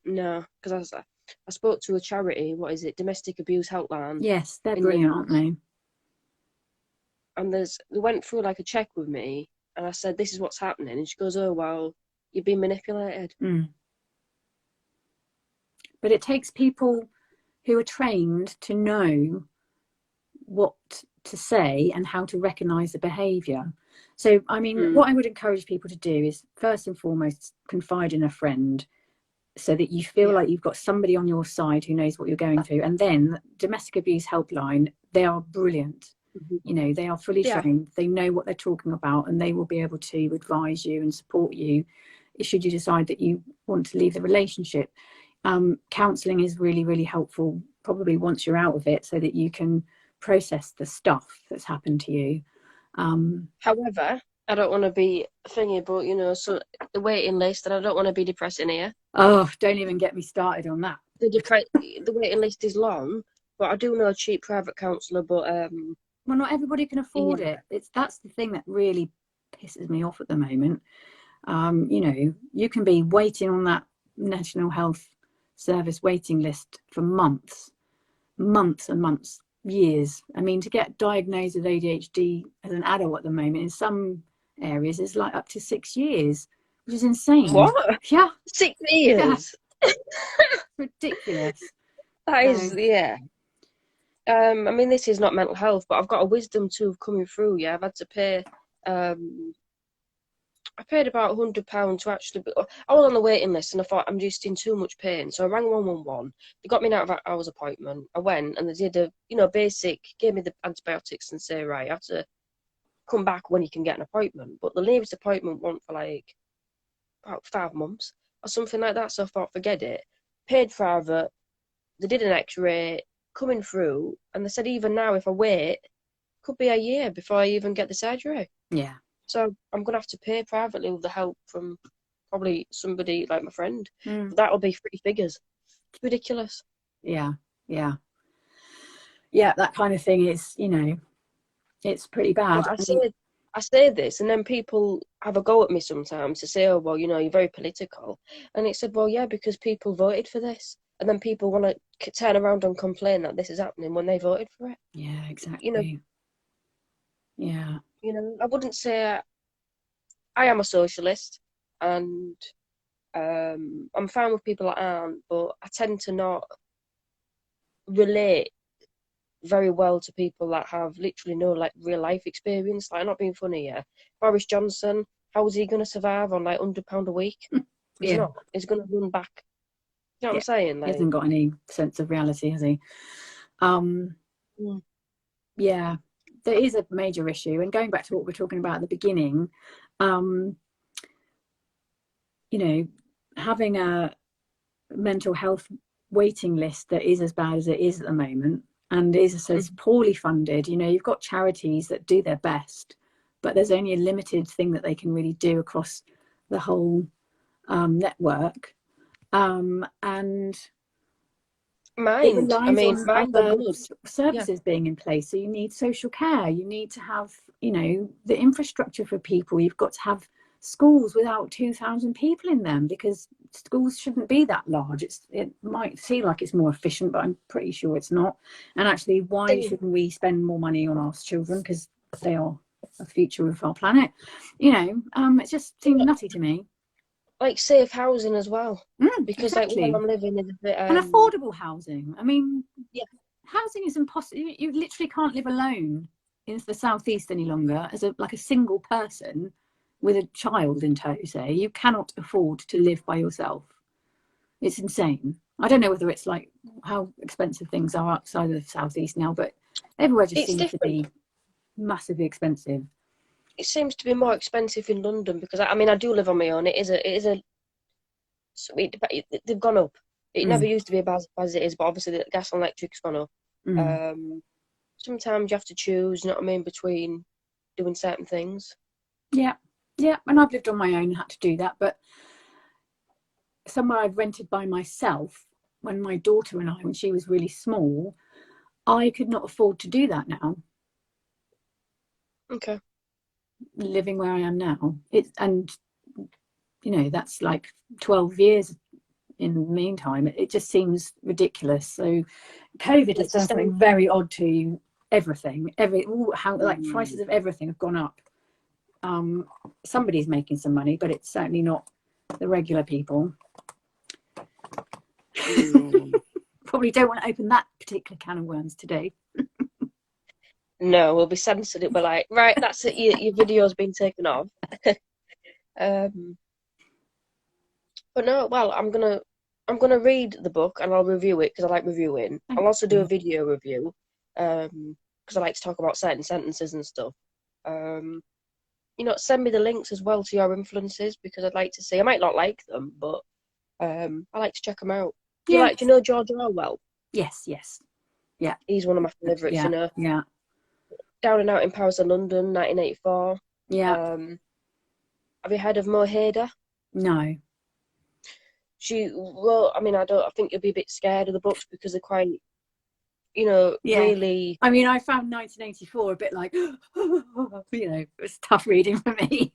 no, because I spoke to a charity, what is it, Domestic Abuse Helpline Yes, they're in brilliant, aren't Leeds, they? and they went through like a check with me, and I said, this is what's happening, and she goes, oh well, you've been manipulated. But it takes people who are trained to know what to say and how to recognize the behavior. So, I mean, Mm. what I would encourage people to do is first and foremost confide in a friend so that you feel Yeah. like you've got somebody on your side who knows what you're going through. And then domestic abuse helpline, they are brilliant. Mhm. You know, they are fully Yeah. trained, they know what they're talking about, and they will be able to advise you and support you should you decide that you want to leave the relationship. Counselling is really, really helpful, probably once you're out of it, so that you can process the stuff that's happened to you. However, I don't want to be thingy, but you know, so the waiting list, and I don't want to be depressing here. Oh, don't even get me started on that. The waiting list is long, but I do know a cheap private counsellor. But Well, not everybody can afford yeah, it. That's the thing that really pisses me off at the moment. You know, you can be waiting on that National Health Service waiting list for months and months, years. I mean, to get diagnosed with ADHD as an adult at the moment in some areas is like up to 6 years, which is insane. what Yeah, six yeah, years? ridiculous. That is So, yeah. I mean, this is not mental health, but I've got a wisdom tooth coming through. Yeah, I've had to pay. I paid about £100 to actually. I was on the waiting list, and I thought I'm just in too much pain, so I rang 111. They got me an out of hours appointment. I went, and they did a basic, gave me the antibiotics, and say right, you have to come back when you can get an appointment. But the latest appointment went for like about 5 months or something like that. So I thought, forget it. Paid for it. They did an X-ray coming through, and they said even now, if I wait, could be a year before I even get the surgery. yeah, So I'm gonna have to pay privately with the help from probably somebody like my friend. mm, But that'll be 3 figures. It's ridiculous. yeah, yeah, yeah. That kind of thing is, you know, it's pretty But bad. I say this, and then people have a go at me sometimes to say, "Oh, well, you know, you're very political," and it said, "Well, yeah, because people voted for this," and then people want to turn around and complain that this is happening when they voted for it. Yeah, You know, exactly. Yeah, I wouldn't say I am a socialist, and I'm fine with people that aren't, but I tend to not relate very well to people that have literally no like real life experience. Like, I'm not being funny here. Boris Johnson, how is he going to survive on like £100 a week? He's yeah, not. He's going to run back. You know what yeah. I'm saying? He Like, hasn't got any sense of reality, has he? Um, mm. Yeah, there is a major issue. And going back to what we're talking about at the beginning, you know, having a mental health waiting list that is as bad as it is at the moment and is so poorly funded, you know, you've got charities that do their best, but there's only a limited thing that they can really do across the whole network. And it relies on other services being in place. So you need social care, you need to have, you know, the infrastructure for people. You've got to have schools without 2,000 people in them, because schools shouldn't be that large. It might feel like it's more efficient, but I'm pretty sure it's not. And actually, why shouldn't we spend more money on our children, because they are the future of our planet? You know, it just seems nutty to me. Like safe housing as well, because exactly. Like where I'm living is a bit and affordable housing. I mean, housing is impossible. You literally can't live alone in the southeast any longer as a single person with a child in tow. Say, you cannot afford to live by yourself. It's insane. I don't know whether it's like how expensive things are outside of the southeast now, but everywhere just seems to be massively expensive. It seems to be more expensive in London, because I mean, I do live on my own. They've gone up. It never used to be as it is, but obviously the gas and electric's gone up. Sometimes you have to choose, you know what I mean, between doing certain things. Yeah, and I've lived on my own and had to do that, but somewhere I've rented by myself, when my daughter and I, when she was really small, I could not afford to do that now. Okay. Living where I am now, and you know, that's like 12 years in the meantime. It just seems ridiculous. So COVID has done something very odd to everything. Prices of everything have gone up. Somebody's making some money, but it's certainly not the regular people. Probably don't want to open that particular can of worms today. No, we'll be censored. It will be like, right, that's it. Your video's been taken off. But no, well, I'm gonna read the book and I'll review it because I like reviewing. I'll also do a video review because I like to talk about certain sentences and stuff. You know, send me the links as well to your influences, because I'd like to see. I might not like them, but I like to check them out. Do you know George Orwell? Yes. Yeah. He's one of my favourites, yeah, you know. Yeah. Down and Out in Paris and London, 1984. Yeah. Have you heard of Mo Hader? No. She wrote, I mean, I think you'll be a bit scared of the books because they're quite, you know, really... I mean, I found 1984 a bit like, you know, it was tough reading for me.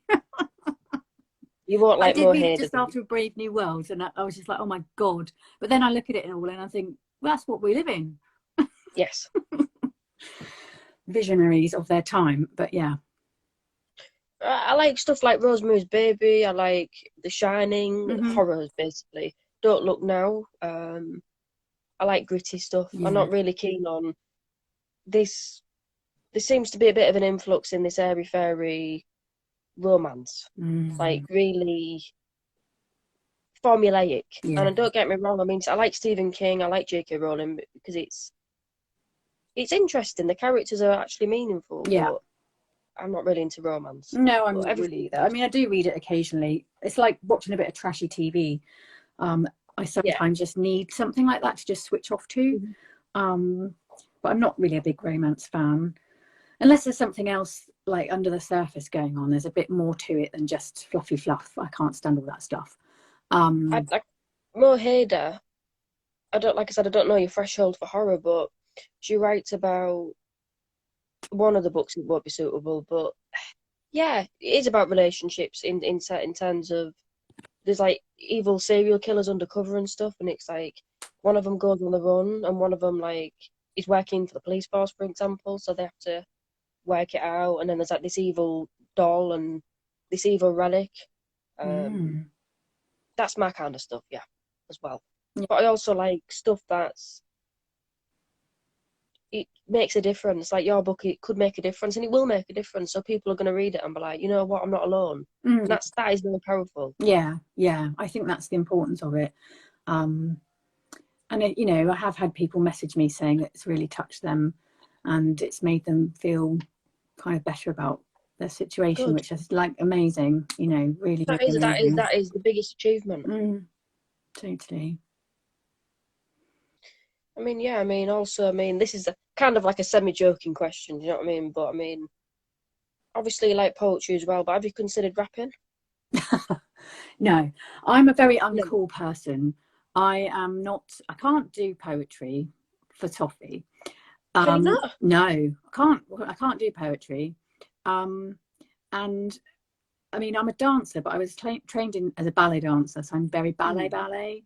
You won't like Mo Hader. I did read it just after A Brave New World, and I was just like, oh my God. But then I look at it all and I think, well, that's what we live in. Yes. Visionaries of their time, but yeah. I like stuff like Rosemary's Baby. I like The Shining, horrors basically. Don't Look Now. I like gritty stuff. I'm not really keen on this. There seems to be a bit of an influx in this airy-fairy romance, like really formulaic. And don't get me wrong, I mean, I like Stephen King, I like J.K. Rowling because it's interesting. The characters are actually meaningful. But I'm not really into romance. No, I'm not really either. I mean, I do read it occasionally. It's like watching a bit of trashy TV. I sometimes just need something like that to just switch off to. But I'm not really a big romance fan. Unless there's something else like under the surface going on. There's a bit more to it than just fluffy fluff. I can't stand all that stuff. Mo Hader, I don't know your threshold for horror, but she writes about one of the books. It won't be suitable, but yeah, it is about relationships in terms of there's like evil serial killers undercover and stuff, and it's like one of them goes on the run and one of them like is working for the police force, for example, so they have to work it out, and then there's like this evil doll and this evil relic. That's my kind of stuff, as well. But I also like stuff it makes a difference. Like your book, it could make a difference, and it will make a difference. So people are going to read it and be like, you know what, I'm not alone. And that is very powerful. Yeah. I think that's the importance of it. And you know, I have had people message me saying it's really touched them. and it's made them feel kind of better about their situation, Good. which is like amazing, you know, really, really amazing. That is the biggest achievement. Totally. I mean, yeah, I mean, also, I mean, this is kind of like a semi-joking question, you know what I mean? But I mean, obviously you like poetry as well, but have you considered rapping? No, I'm a very No. uncool person. I can't do poetry for toffee. Can you not? No, I can't do poetry. And I mean, I'm a dancer, but I was trained as a ballet dancer, so I'm very ballet.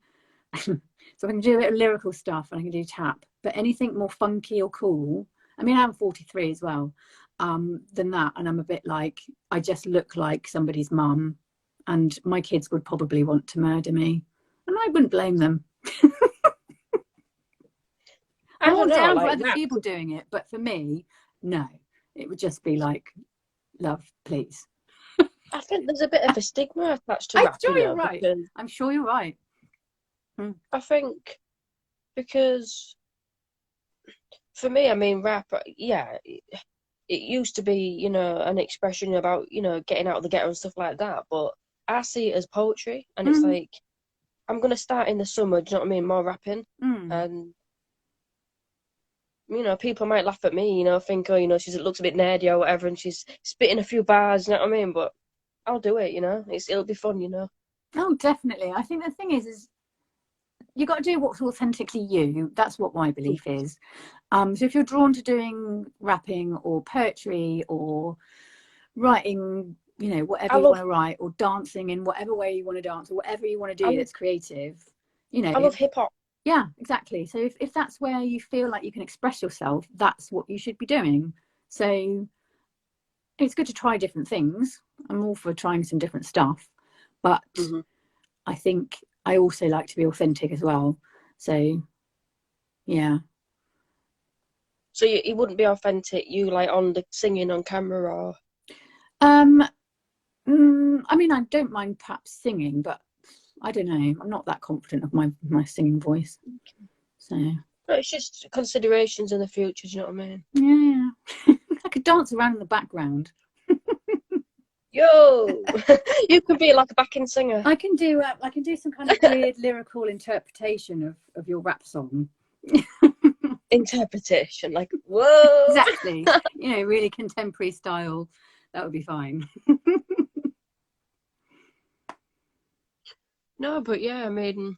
So I can do a bit of lyrical stuff and I can do tap, but anything more funky or cool. I mean, I'm 43 as well, than that. And I'm a bit like, I just look like somebody's mum, and my kids would probably want to murder me. And I wouldn't blame them. I'm all down for other people doing it, but for me, no. It would just be like, love, please. I think there's a bit of a stigma attached to I'm rap, sure you know, you're right. because I'm sure you're right. I think because for me, I mean, rap, yeah, it used to be, you know, an expression about, you know, getting out of the ghetto and stuff like that, but I see it as poetry, and it's like, I'm going to start in the summer, do you know what I mean, more rapping, and, you know, people might laugh at me, you know, think, oh, you know, she looks a bit nerdy or whatever, and she's spitting a few bars, you know what I mean, but I'll do it, you know, it'll be fun, you know. Oh, definitely. I think the thing is you got to do what's authentically you. That's what my belief is. So if you're drawn to doing rapping or poetry or writing, you know, whatever you want to write, or dancing in whatever way you want to dance, or whatever you want to do that's creative, you know. I love hip hop. Yeah, exactly. So if that's where you feel like you can express yourself, that's what you should be doing. So it's good to try different things. I'm all for trying some different stuff, but I think I also like to be authentic as well. So yeah. So you wouldn't be authentic, you like on the singing on camera, or? I mean, I don't mind perhaps singing, but I don't know. I'm not that confident of my singing voice. So No, it's just considerations in the future. Do you know what I mean? Yeah. I could dance around in the background. Yo, you could be like a backing singer. I can do some kind of weird lyrical interpretation of your rap song. Interpretation, like, whoa. Exactly. You know, really contemporary style. That would be fine. No, but yeah, I mean,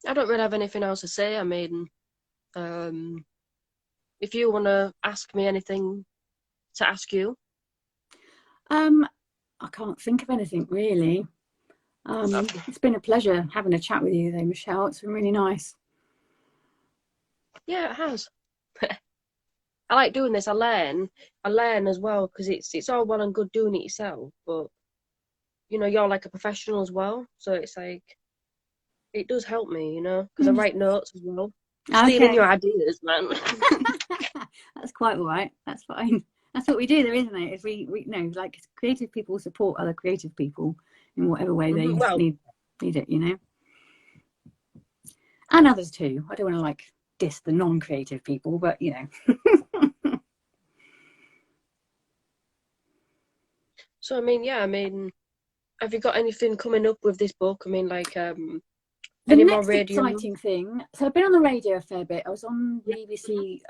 I don't really have anything else to say. I mean, if you want to ask me anything to ask you. I can't think of anything really. It's been a pleasure having a chat with you though, Michelle. It's been really nice. Yeah, it has. I like doing this. I learn as well, because it's all well and good doing it yourself, but you know, you're like a professional as well, so it's like it does help me, you know, because I write notes as well. Stealing your ideas, man. That's quite all right. That's fine. That's what we do, though, isn't it? Is we know, like, creative people support other creative people in whatever way they need it, you know, and others too. I don't want to like diss the non-creative people, but you know. So I mean, yeah, I mean, have you got anything coming up with this book? I mean, like, The any next more radio? exciting thing. So I've been on the radio a fair bit. I was on BBC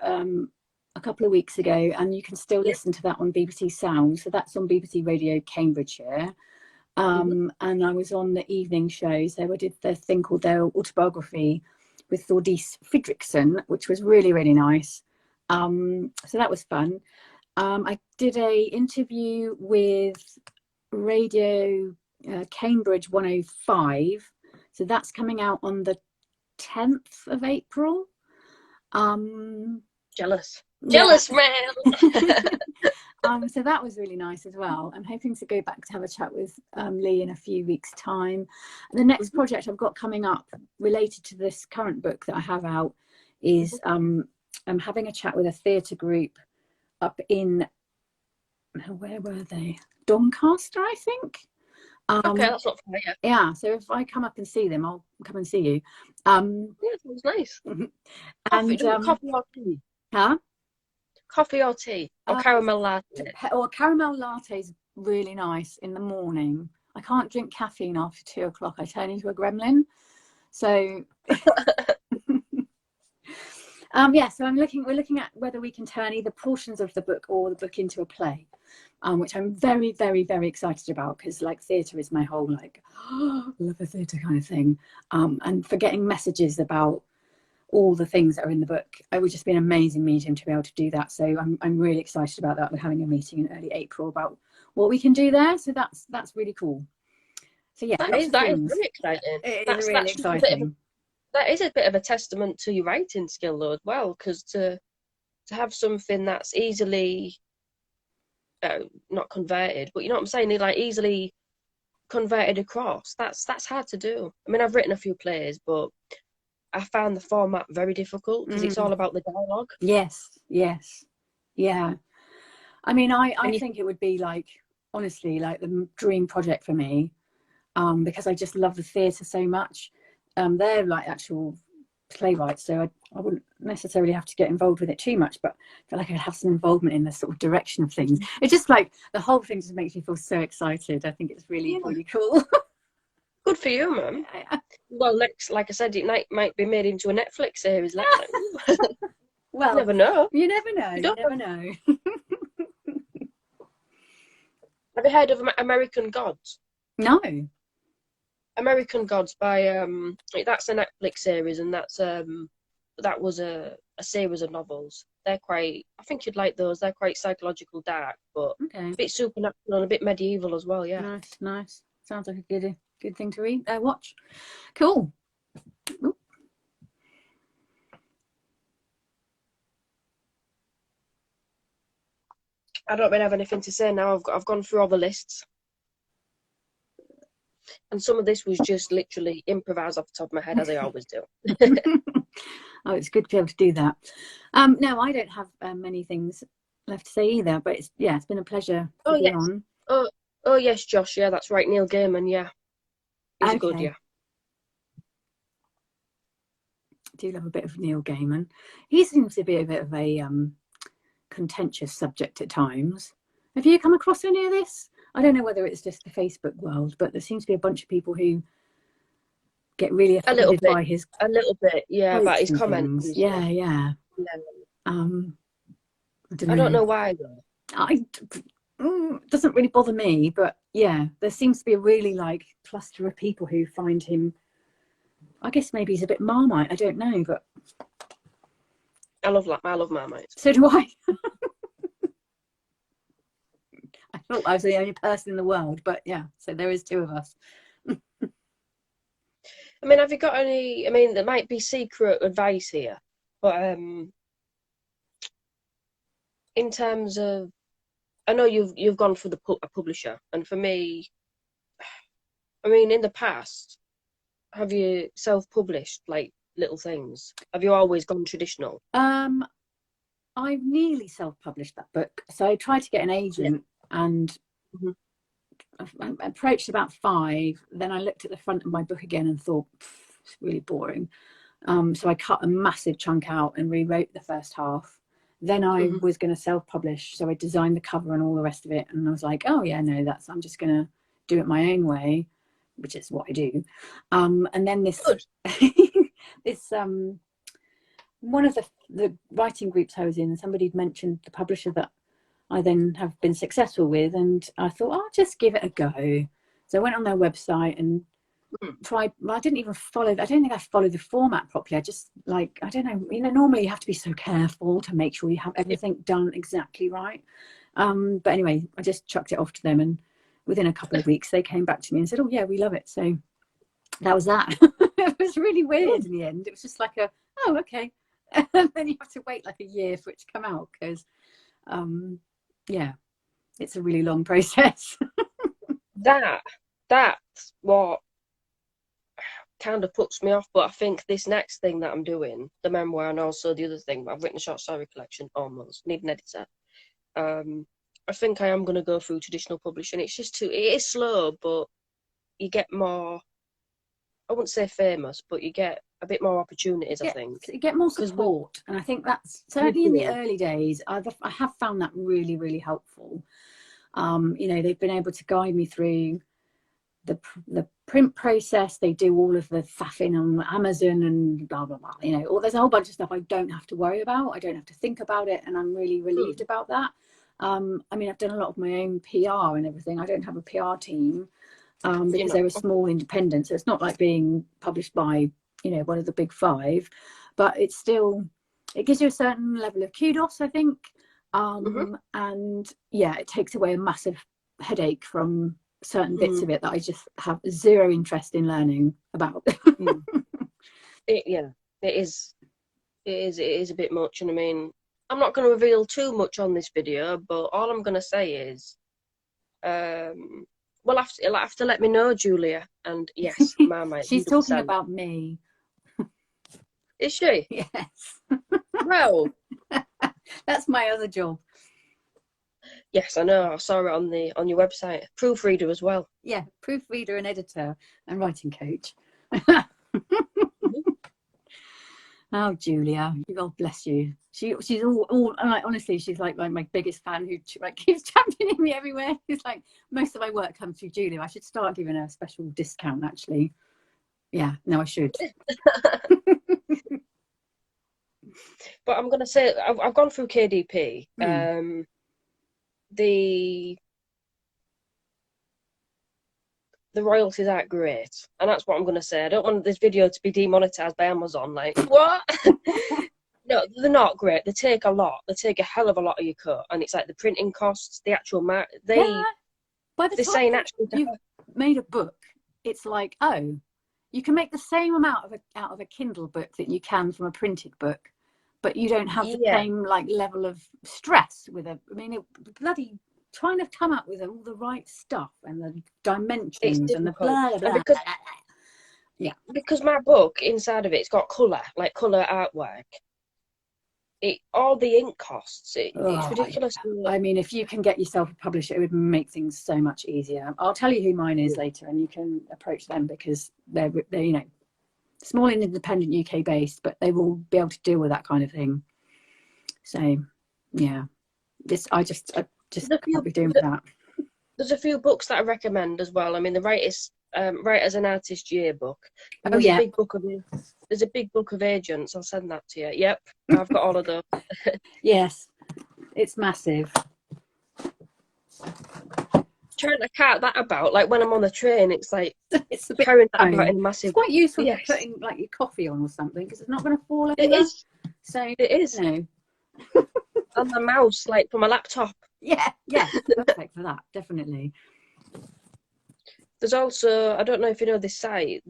a couple of weeks ago, and you can still listen to that on BBC Sound. So that's on BBC Radio Cambridgeshire. And I was on the evening show. So I did the thing called their autobiography with Thordis Fridriksson, which was really, really nice. So that was fun. I did a interview with Radio Cambridge 105. So that's coming out on the 10th of April. Jealous, man. So that was really nice as well. I'm hoping to go back to have a chat with Lee in a few weeks' time. And the next project I've got coming up related to this current book that I have out is I'm having a chat with a theatre group up in, where were they? Doncaster, I think. Okay, that's not fair. Yeah, so if I come up and see them, I'll come and see you. Yeah, it was nice. And Coffee or tea? Huh? Coffee or tea or caramel latte? Or caramel latte is really nice in the morning. I can't drink caffeine after 2 o'clock. I turn into a gremlin. So yeah, so we're looking at whether we can turn either portions of the book or the book into a play, which I'm very, very, very excited about, because like theatre is my whole like love a theatre kind of thing, and for getting messages about all the things that are in the book. It would just be an amazing medium to be able to do that. So I'm really excited about that. We're having a meeting in early April about what we can do there. So that's really cool. So yeah, That lots is of things. very exciting. It is That's really just a bit of exciting. that is a bit of a testament to your writing skill though as well, because to have something that's easily not converted, but you know what I'm saying, like easily converted across. That's hard to do. I mean, I've written a few plays, but I found the format very difficult because it's all about the dialogue. Yes, yes, yeah. I mean, I And you, think it would be like, honestly, like the dream project for me, because I just love the theatre so much. They're like actual playwrights, so I wouldn't necessarily have to get involved with it too much, but I feel like I'd have some involvement in the sort of direction of things. It's just like the whole thing just makes me feel so excited. I think it's really, really cool. good for you, man. Well, next, like I said, it might be made into a Netflix series next time. Well, Never know. you never know. You You don't never know. Have you heard of American Gods? No. American Gods by that's a Netflix series, and that was a series of novels. They're quite, I think you'd like those. They're quite psychological, dark, but Okay. a bit supernatural and a bit medieval as well. Yeah. Nice, nice. Sounds like a good thing to read. Watch. Cool. Ooh. I don't really have anything to say now. I've gone through all the lists, and some of this was just literally improvised off the top of my head, as I always do. Oh, it's good to be able to do that. No, I don't have many things left to say either, but it's been a pleasure to be Yes. on. Oh yes, Josh. Yeah, that's right. Neil Gaiman. Yeah, he's a good. Okay. Yeah. I do love a bit of Neil Gaiman. He seems to be a bit of a contentious subject at times. Have you come across any of this? I don't know whether it's just the Facebook world, but there seems to be a bunch of people who get really offended by his A little bit. Yeah, about quotes his and comments. things. Yeah. Yeah. I don't I don't know. know why though. It doesn't really bother me, but yeah, there seems to be a really like cluster of people who find him. I guess maybe he's a bit Marmite. I don't know, but I love Marmite. so do I. I thought I was the only person in the world, but yeah, so there is two of us. I mean, have you got any? I mean, there might be secret advice here, but in terms of, I know you've gone for a publisher, and for me, I mean, in the past, have you self-published like little things? Have you always gone traditional? I nearly self-published that book, so I tried to get an agent, and I approached about 5. Then I looked at the front of my book again and thought, it's really boring. So I cut a massive chunk out and rewrote the first half. Then I was going to self-publish, so I designed the cover and all the rest of it, and I was like, oh yeah, no, I'm just going to do it my own way, which is what I do. And then this this one of the writing groups I was in, somebody'd mentioned the publisher that I then have been successful with, and I thought I'll just give it a go. So I went on their website and tried. Well, I didn't even follow. I don't think I followed the format properly. I just like, I don't know. Normally you have to be so careful to make sure you have everything done exactly right. But anyway, I just chucked it off to them, and within a couple of weeks they came back to me and said, "Oh yeah, we love it." So that was that. It was really weird in the end. It was just like oh okay, and then you have to wait like a year for it to come out because yeah, it's a really long process. That's what kind of puts me off, but I think this next thing that I'm doing, the memoir, and also the other thing, I've written a short story collection, almost need an editor. I think I am going to go through traditional publishing. It's just it is slow, but you get more, I wouldn't say famous, but you get a bit more opportunities, I think. Get more support. And I think that's certainly in the early days, I have found that really, really helpful. You know, they've been able to guide me through the print process. They do all of the faffing on Amazon and blah blah blah, you know, there's a whole bunch of stuff I don't have to worry about. I don't have to think about it, and I'm really relieved about that. I mean, I've done a lot of my own PR and everything. I don't have a PR team because they're a small independent, so it's not like being published by, you know, one of the big five, but it's still, it gives you a certain level of kudos, I think. And yeah, it takes away a massive headache from certain bits of it that I just have zero interest in learning about. It is a bit much. And I mean, I'm not going to reveal too much on this video, but all I'm going to say is, well, you'll have to let me know, Julia. And yes, Mama, she's 100%. Talking about me. Is she? Yes. Well, that's my other job. Yes, I know. I saw it on your website. Proofreader as well. Yeah, proofreader and editor and writing coach. Oh, Julia, God bless you. She's all like, honestly, she's like my biggest fan who like keeps championing me everywhere. It's like most of my work comes through Julia. I should start giving her a special discount, actually. Yeah, no, I should. But I'm gonna say I've gone through KDP. The royalties aren't great, and that's what I'm going to say. I don't want this video to be demonetized by Amazon. Like, what? No, they're not great. They take a lot. They take a hell of a lot of your cut, and it's like the printing costs, the actual By the time saying actually you've made a book, it's like, oh, you can make the same amount out of a Kindle book that you can from a printed book, but you don't have the same like level of stress with it. I mean, bloody trying to come up with all the right stuff and the dimensions and the blah blah blah. Yeah, because my book inside of it's got colour artwork. All the ink costs. It's ridiculous. Yeah. I mean, if you can get yourself a publisher, it would make things so much easier. I'll tell you who mine is later, and you can approach them because they're you know, small and independent, UK based, but they will be able to deal with that kind of thing. So yeah, I just can't be doing that. There's a few books that I recommend as well. I mean, the Writers and Artist Yearbook. And there's a big book of agents. I'll send that to you. Yep, I've got all of those. Yes, it's massive. Trying to cart that about, like when I'm on the train, it's like it's carrying that about in massive. It's quite useful for putting like your coffee on or something because it's not going to fall over. It is. So it is. You know. On the mouse, like from a laptop. Yeah, perfect for that, definitely. There's also, I don't know if you know this site,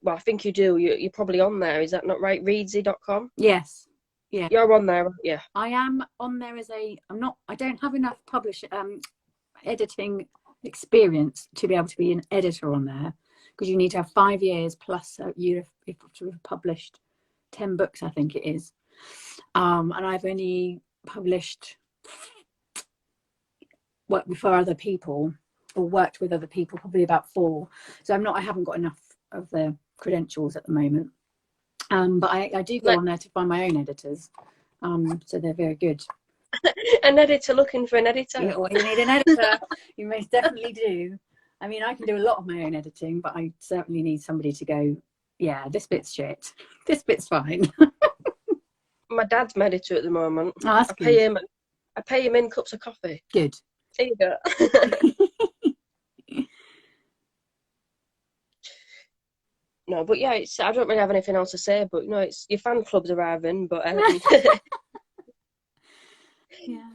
well, I think you do, you're probably on there, is that not right? Readsy.com? Yes. Yeah. You're on there, yeah. I am on there I don't have enough editing experience to be able to be an editor on there, because you need to have 5 years plus you have published 10 books, I think it is. And I've only published for other people or worked with other people probably about 4, so I haven't got enough of the credentials at the moment, but I do go on there to find my own editors, so they're very good. An editor looking for an editor. You need an editor. You most definitely do. I mean, I can do a lot of my own editing, but I certainly need somebody to go, yeah, this bit's shit, this bit's fine. My dad's my editor at the moment. Oh, that's good. I pay him in cups of coffee. Good. There you go. No, but yeah, I don't really have anything else to say, but you know, it's your fan club's arriving, but yeah.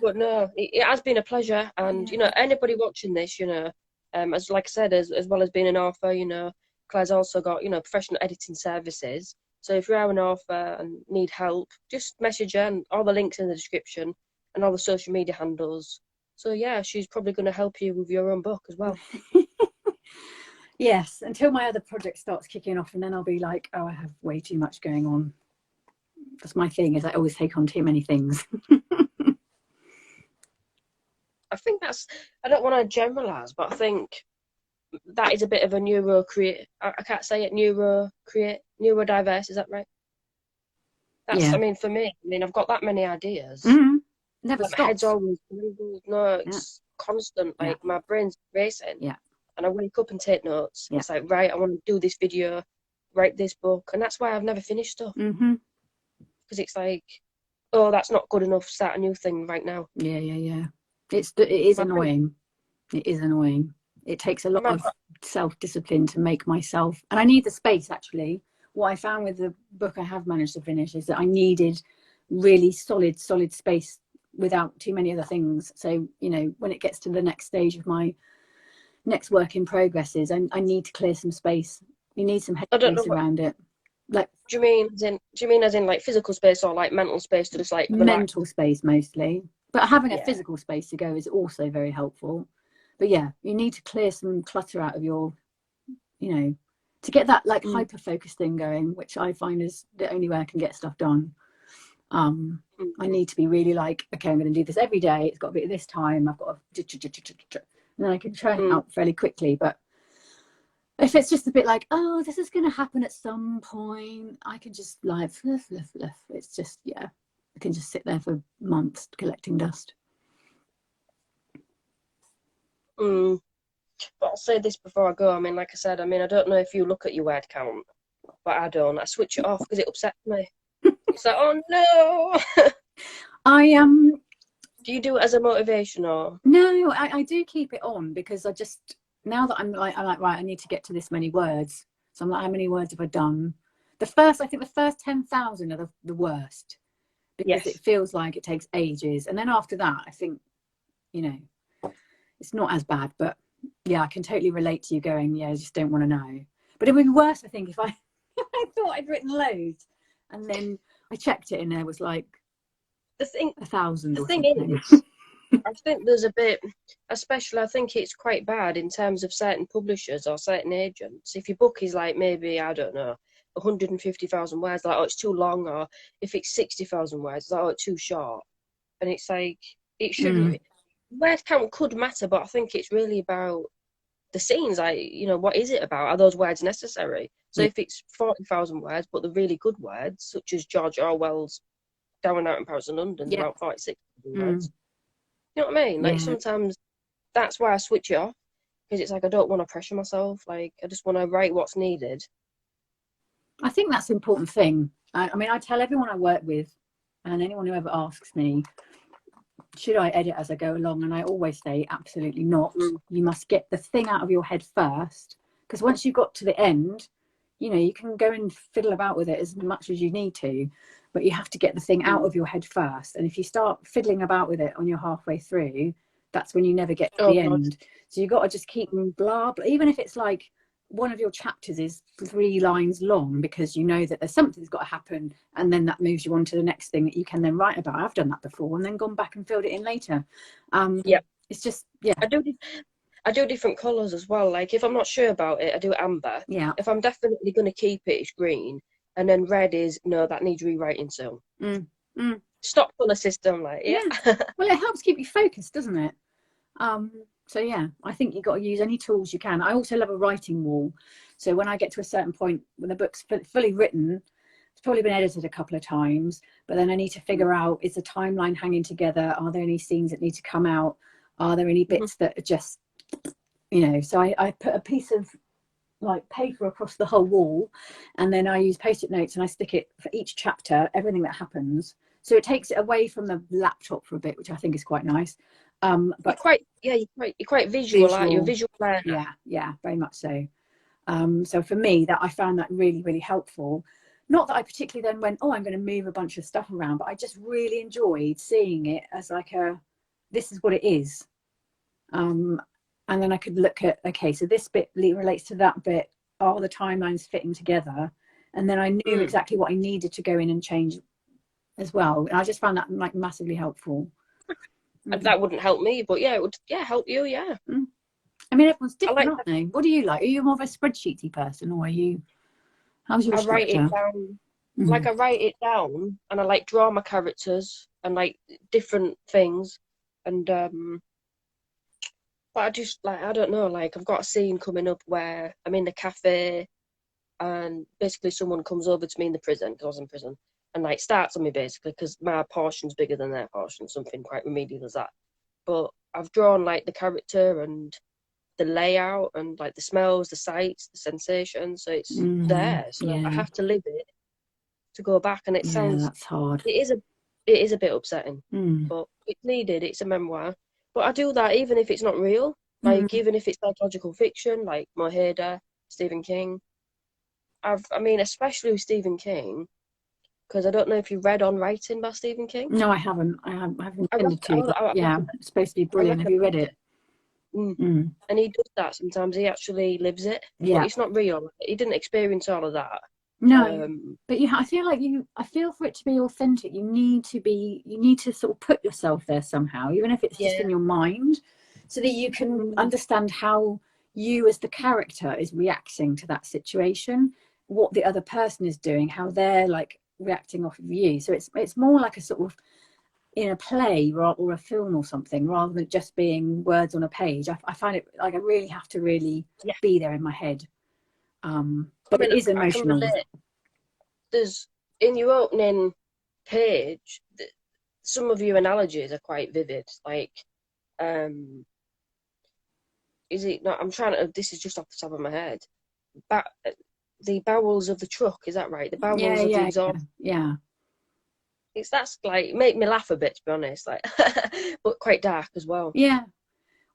But no, it has been a pleasure, and you know, anybody watching this, you know, as like I said, as well as being an author, you know, Claire's also got, you know, professional editing services. So if you are an author and need help, just message her, and all the links in the description and all the social media handles. So yeah, she's probably going to help you with your own book as well. Yes, until my other project starts kicking off, and then I'll be like, oh, I have way too much going on. That's my thing, is I always take on too many things. I think I don't want to generalise, but I think that is a bit of a I can't say it, neurodiverse, is that right? That's, Yeah. I mean, for me, I mean, I've got that many ideas. Mm-hmm. Never Like, my head's stops. always jumbled. No, Yeah. it's constant. Yeah. Like, my brain's racing. Yeah. And I wake up and take notes. Yeah. It's like, right, I want to do this video, write this book. And that's why I've never finished stuff. Mm-hmm. Because it's like, oh, that's not good enough. Start a new thing right now. Yeah. Yeah. Yeah. It is My brain, annoying. It is annoying. It takes a lot my, of self-discipline to make myself, and I need the space actually. What I found with the book I have managed to finish is that I needed really solid space without too many other things. So, you know, when it gets to the next stage of my next work in progress is I need to clear some space. You need some I don't know headspace what, around it. Like, do you mean as in like physical space or like mental space to just like relax? mental space mostly, but having a Yeah. physical space to go is also very helpful. But yeah, you need to clear some clutter out of your, you know, to get that like hyper focus thing going, which I find is the only way I can get stuff done. I need to be really like, okay, I'm going to do this every day. It's got to be at this time. I've got to, and then I can churn it out fairly quickly. But if it's just a bit like, oh, this is going to happen at some point, I can just like, it's just, yeah, I can just sit there for months collecting dust. But I'll say this before I go. I mean, like I said, I mean, I don't know if you look at your word count, but I don't. I switch it off because it upsets me. It's like, oh no. I Do you do it as a motivation or? No, I do keep it on because I just, now that I'm like right, I need to get to this many words. So I'm like, how many words have I done? I think the first 10,000 are the worst because Yes. it feels like it takes ages. And then after that, I think, you know, it's not as bad. But yeah, I can totally relate to you going, yeah, I just don't want to know. But it would be worse, I think, if I, I thought I'd written loads and then I checked it and there was like The thing, 1,000 the or thing something. is, I think there's a bit, especially I think it's quite bad in terms of certain publishers or certain agents. If your book is like maybe, I don't know, 150,000 words, like, oh, it's too long, or if it's 60,000 words, like, oh, it's too short. And it's like, it shouldn't, word count could matter, but I think it's really about the scenes. Like, you know, what is it about? Are those words necessary? So Yeah. if it's 40,000 words, but they're really good words, such as George Orwell's Down and Out in Paris and London's Yeah. about 46,000 words. You know what I mean? Like, Yeah. sometimes that's why I switch it off, because it's like I don't want to pressure myself. Like, I just want to write what's needed. I think that's an important thing. I mean, I tell everyone I work with and anyone who ever asks me, should I edit as I go along? And I always say, absolutely not. You must get the thing out of your head first. Because once you've got to the end, you know, you can go and fiddle about with it as much as you need to, but you have to get the thing out of your head first. And if you start fiddling about with it when you're halfway through, that's when you never get to the end. So you've got to just keep blah, blah, even if it's like one of your chapters is 3 lines long because you know that there's something that's got to happen, and then that moves you on to the next thing that you can then write about. I've done that before and then gone back and filled it in later. Yeah, it's just, yeah, I do different colours as well. Like, if I'm not sure about it, I do amber. yeah. If I'm definitely going to keep it, it's green. And then red is, no, that needs rewriting soon. Stop colour system, like, yeah. Well, it helps keep you focused, doesn't it? So yeah, I think you've got to use any tools you can. I also love a writing wall. So when I get to a certain point when the book's fully written, it's probably been edited a couple of times, but then I need to figure out, is the timeline hanging together? Are there any scenes that need to come out? Are there any bits that are just, you know, so I put a piece of like paper across the whole wall, and then I use post-it notes and I stick it for each chapter, everything that happens. So it takes it away from the laptop for a bit, which I think is quite nice. But you're quite visual, aren't you? A visual learner. Yeah, very much so. So for me, that I found that really, really helpful. Not that I particularly then went, oh, I'm going to move a bunch of stuff around, but I just really enjoyed seeing it as like this is what it is. And then I could look at, okay, so this bit relates to that bit. Are the timelines fitting together? And then I knew exactly what I needed to go in and change as well. And I just found that like massively helpful. That wouldn't help me, but yeah, it would. Yeah, help you. Yeah. I mean, everyone's different, aren't they? What do you like? Are you more of a spreadsheety person, or are you? How's your structure? I write it down. Like, I write it down, and I like draw my characters and like different things, and but I just like, I don't know. Like, I've got a scene coming up where I'm in the cafe, and basically someone comes over to me in the prison, because I was in prison, and like starts on me basically because my portion's bigger than their portion, something quite remedial as that. But I've drawn like the character and the layout and like the smells, the sights, the sensations, so it's there. So I Yeah. have to live it to go back, and it Yeah, sounds, that's hard. it is a bit upsetting, but it's needed. It's a memoir, but I do that even if it's not real, like even if it's psychological fiction, like Moheda, Stephen King. I mean, especially with Stephen King, because I don't know if you read On Writing by Stephen King. No, I haven't. I haven't I, intended to, but yeah, it's supposed to be brilliant. Have you read it? And he does that sometimes. He actually lives it, but Yeah. it's not real. He didn't experience all of that. No, but I feel like I feel for it to be authentic, you need to sort of put yourself there somehow, even if it's just in your mind, so that you can understand how you as the character is reacting to that situation, what the other person is doing, how they're like reacting off of you. So it's more like a sort of in a play or a film or something, rather than just being words on a page. I find it like I really have to really be there in my head. But it is emotional. There's, in your opening page, some of your analogies are quite vivid. Like, is it not? I'm trying to. This is just off the top of my head. The bowels of the truck. Is that right? The bowels of the exhaust. Yeah. That's like make me laugh a bit, to be honest. Like, but quite dark as well. Yeah.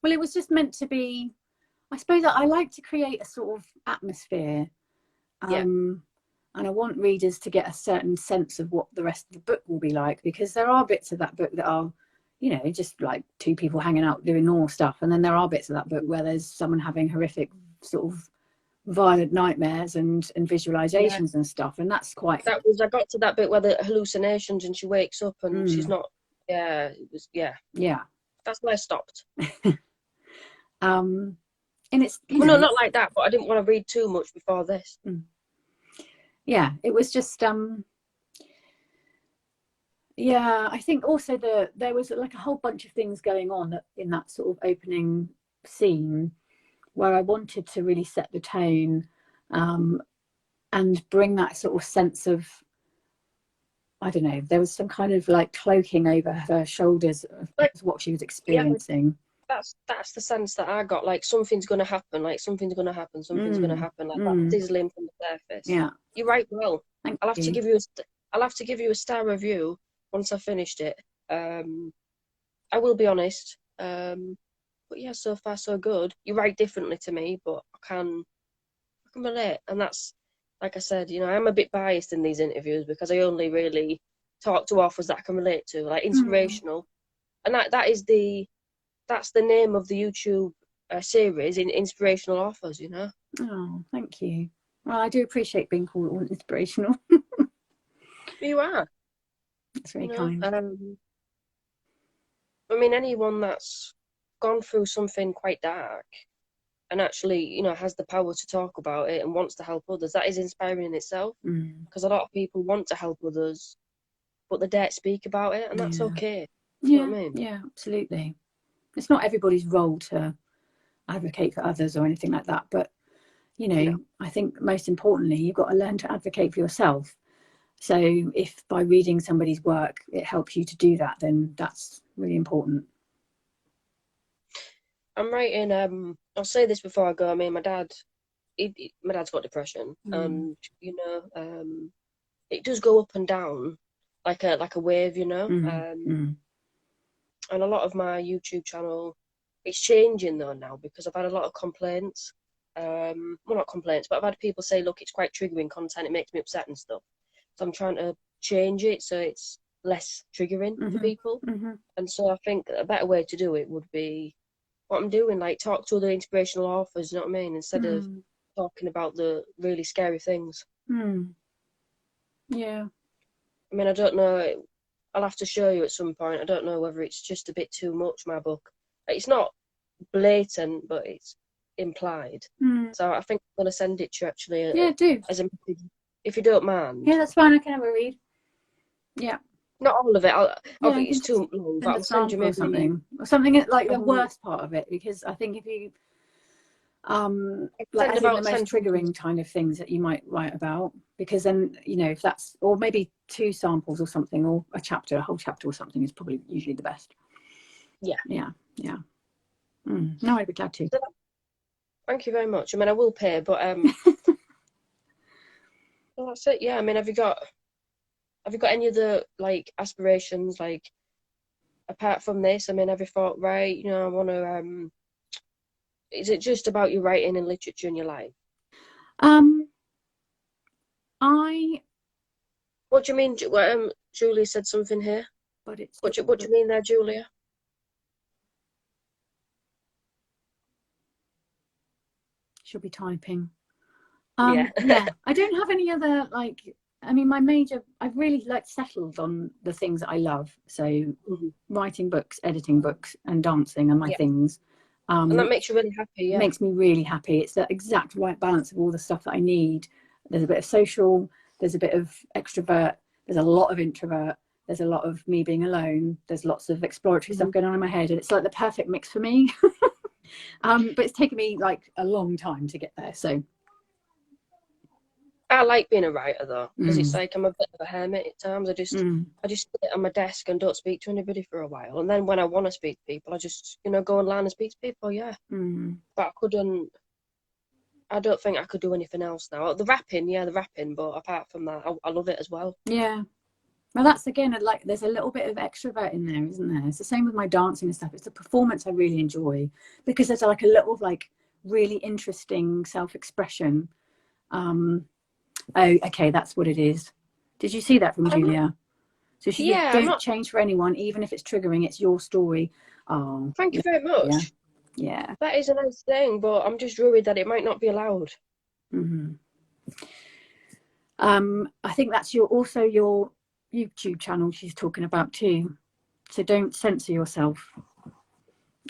Well, it was just meant to be. I suppose I like to create a sort of atmosphere. And I want readers to get a certain sense of what the rest of the book will be like, because there are bits of that book that are, you know, just like two people hanging out doing normal stuff, and then there are bits of that book where there's someone having horrific sort of violent nightmares and visualizations and stuff, and that's quite. I got to that bit where the hallucinations and she wakes up and she's not. Yeah, it was. Yeah. That's where I stopped. And it's no, not like that, but I didn't want to read too much before this. Yeah, it was just yeah, I think also there was like a whole bunch of things going on in that sort of opening scene where I wanted to really set the tone, and bring that sort of sense of, I don't know, there was some kind of like cloaking over her shoulders of what she was experiencing. That's the sense that I got, like something's going to happen, like something's going to happen, like that sizzling from the surface. Yeah, you write well. Thank I'll have you. to give you a star review once I've finished it. I will be honest, but yeah, so far so good. You write differently to me, but I can relate, and that's, like I said, you know, I'm a bit biased in these interviews because I only really talk to authors that I can relate to, like Inspirational, and that's the name of the YouTube series, in Inspirational Authors, you know. Oh, thank you. Well, I do appreciate being called inspirational. You are. That's very kind. I mean, anyone that's gone through something quite dark and actually, you know, has the power to talk about it and wants to help others, that is inspiring in itself. Because a lot of people want to help others, but they don't speak about it, and that's okay. You know what I mean? Yeah, absolutely. It's not everybody's role to advocate for others or anything like that, but you know, I think most importantly, you've got to learn to advocate for yourself. So if by reading somebody's work it helps you to do that, then that's really important. I'm writing, I'll say this before I go. I mean, my dad's got depression, and you know, it does go up and down like a wave, you know. And a lot of my YouTube channel, it's changing though now, because I've had a lot of complaints. Well, not complaints, but I've had people say, look, it's quite triggering content, it makes me upset and stuff. So I'm trying to change it so it's less triggering for people. And so I think a better way to do it would be what I'm doing, like talk to other inspirational authors, you know what I mean, instead of talking about the really scary things. Yeah. I mean, I don't know, I'll have to show you at some point. I don't know whether it's just a bit too much, my book. It's not blatant, but it's implied. So I think I'm going to send it to you, actually. Yeah, do. As a message, if you don't mind. Yeah, that's fine. I can have a read. Yeah. Not all of it. It's too long, but I'll send you maybe something like the worst part of it, because I think if you Like Send as in the about most 10 samples. triggering kind of things that you might write about, because then, you know, if that's, or maybe 2 samples or something, or a chapter, a whole chapter or something is probably usually the best. Yeah. Yeah. No, I'd be glad to. So thank you very much. I mean, I will pay, but well, that's it. Yeah. I mean, have you got any other like aspirations, like apart from this? I mean, have you thought, right, you know, I want to is it just about your writing and literature in your life? I What do you mean? Julia said something here. but it's What do you mean there, Julia? she'll be typing. Yeah. Yeah, I don't have any other, like, I mean, I've really like settled on the things that I love. So writing books, editing books, and dancing are my Yeah. things. And that makes you really happy, yeah. Makes me really happy. It's the exact right balance of all the stuff that I need. There's a bit of social, there's a bit of extrovert, there's a lot of introvert, there's a lot of me being alone, there's lots of exploratory stuff going on in my head, and it's like the perfect mix for me. But it's taken me like a long time to get there. So I like being a writer though, because it's like I'm a bit of a hermit at times. I just sit on my desk and don't speak to anybody for a while, and then when I want to speak to people, I just go online and speak to people. Yeah, but I don't think I could do anything else now. The rapping, but apart from that, I love it as well. Yeah. Well, that's again, like, there's a little bit of extrovert in there, isn't there? It's the same with my dancing and stuff. It's the performance I really enjoy, because there's like a little, like, really interesting self-expression. Oh, okay, that's what it is. Did you see that from Julia? So she said, don't change for anyone, even if it's triggering. It's your story. Oh, thank you very much. Yeah. That is a nice thing, but I'm just worried that it might not be allowed. I think that's also your YouTube channel she's talking about too. So don't censor yourself.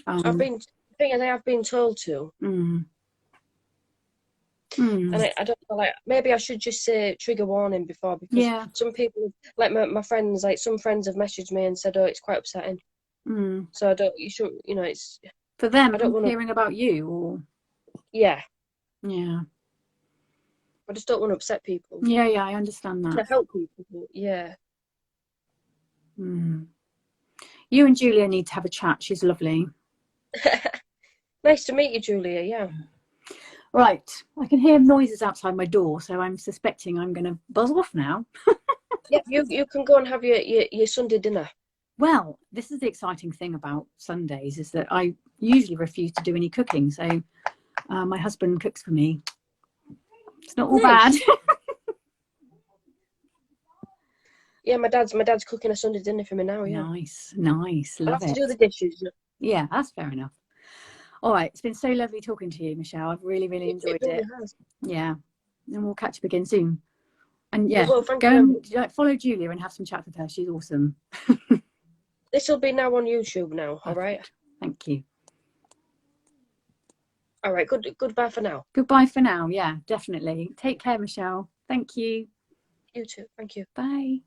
I have been told to. And I don't know, like, maybe I should just say trigger warning before, because some people, like my friends, like some friends have messaged me and said, oh, it's quite upsetting. So you should, it's for them, I don't want hearing about you, or yeah. I just don't want to upset people. Yeah, I understand that. To help people, but yeah. You and Julia need to have a chat. She's lovely. Nice to meet you, Julia. Yeah. Right, I can hear noises outside my door, so I'm suspecting I'm going to buzz off now. Yeah, you can go and have your Sunday dinner. Well, this is the exciting thing about Sundays, is that I usually refuse to do any cooking, so my husband cooks for me. It's not all bad. Yeah, my dad's cooking a Sunday dinner for me now. Yeah. Nice. Love I'll have it. to do the dishes. Yeah, that's fair enough. All right, it's been so lovely talking to you, Michelle. I've really enjoyed it. Really has. Yeah, and we'll catch up again soon. And well, go and follow Julia and have some chat with her. She's awesome. This will be now on YouTube now. Perfect. All right. Thank you. All right. Goodbye for now. Goodbye for now. Yeah, definitely. Take care, Michelle. Thank you. You too. Thank you. Bye.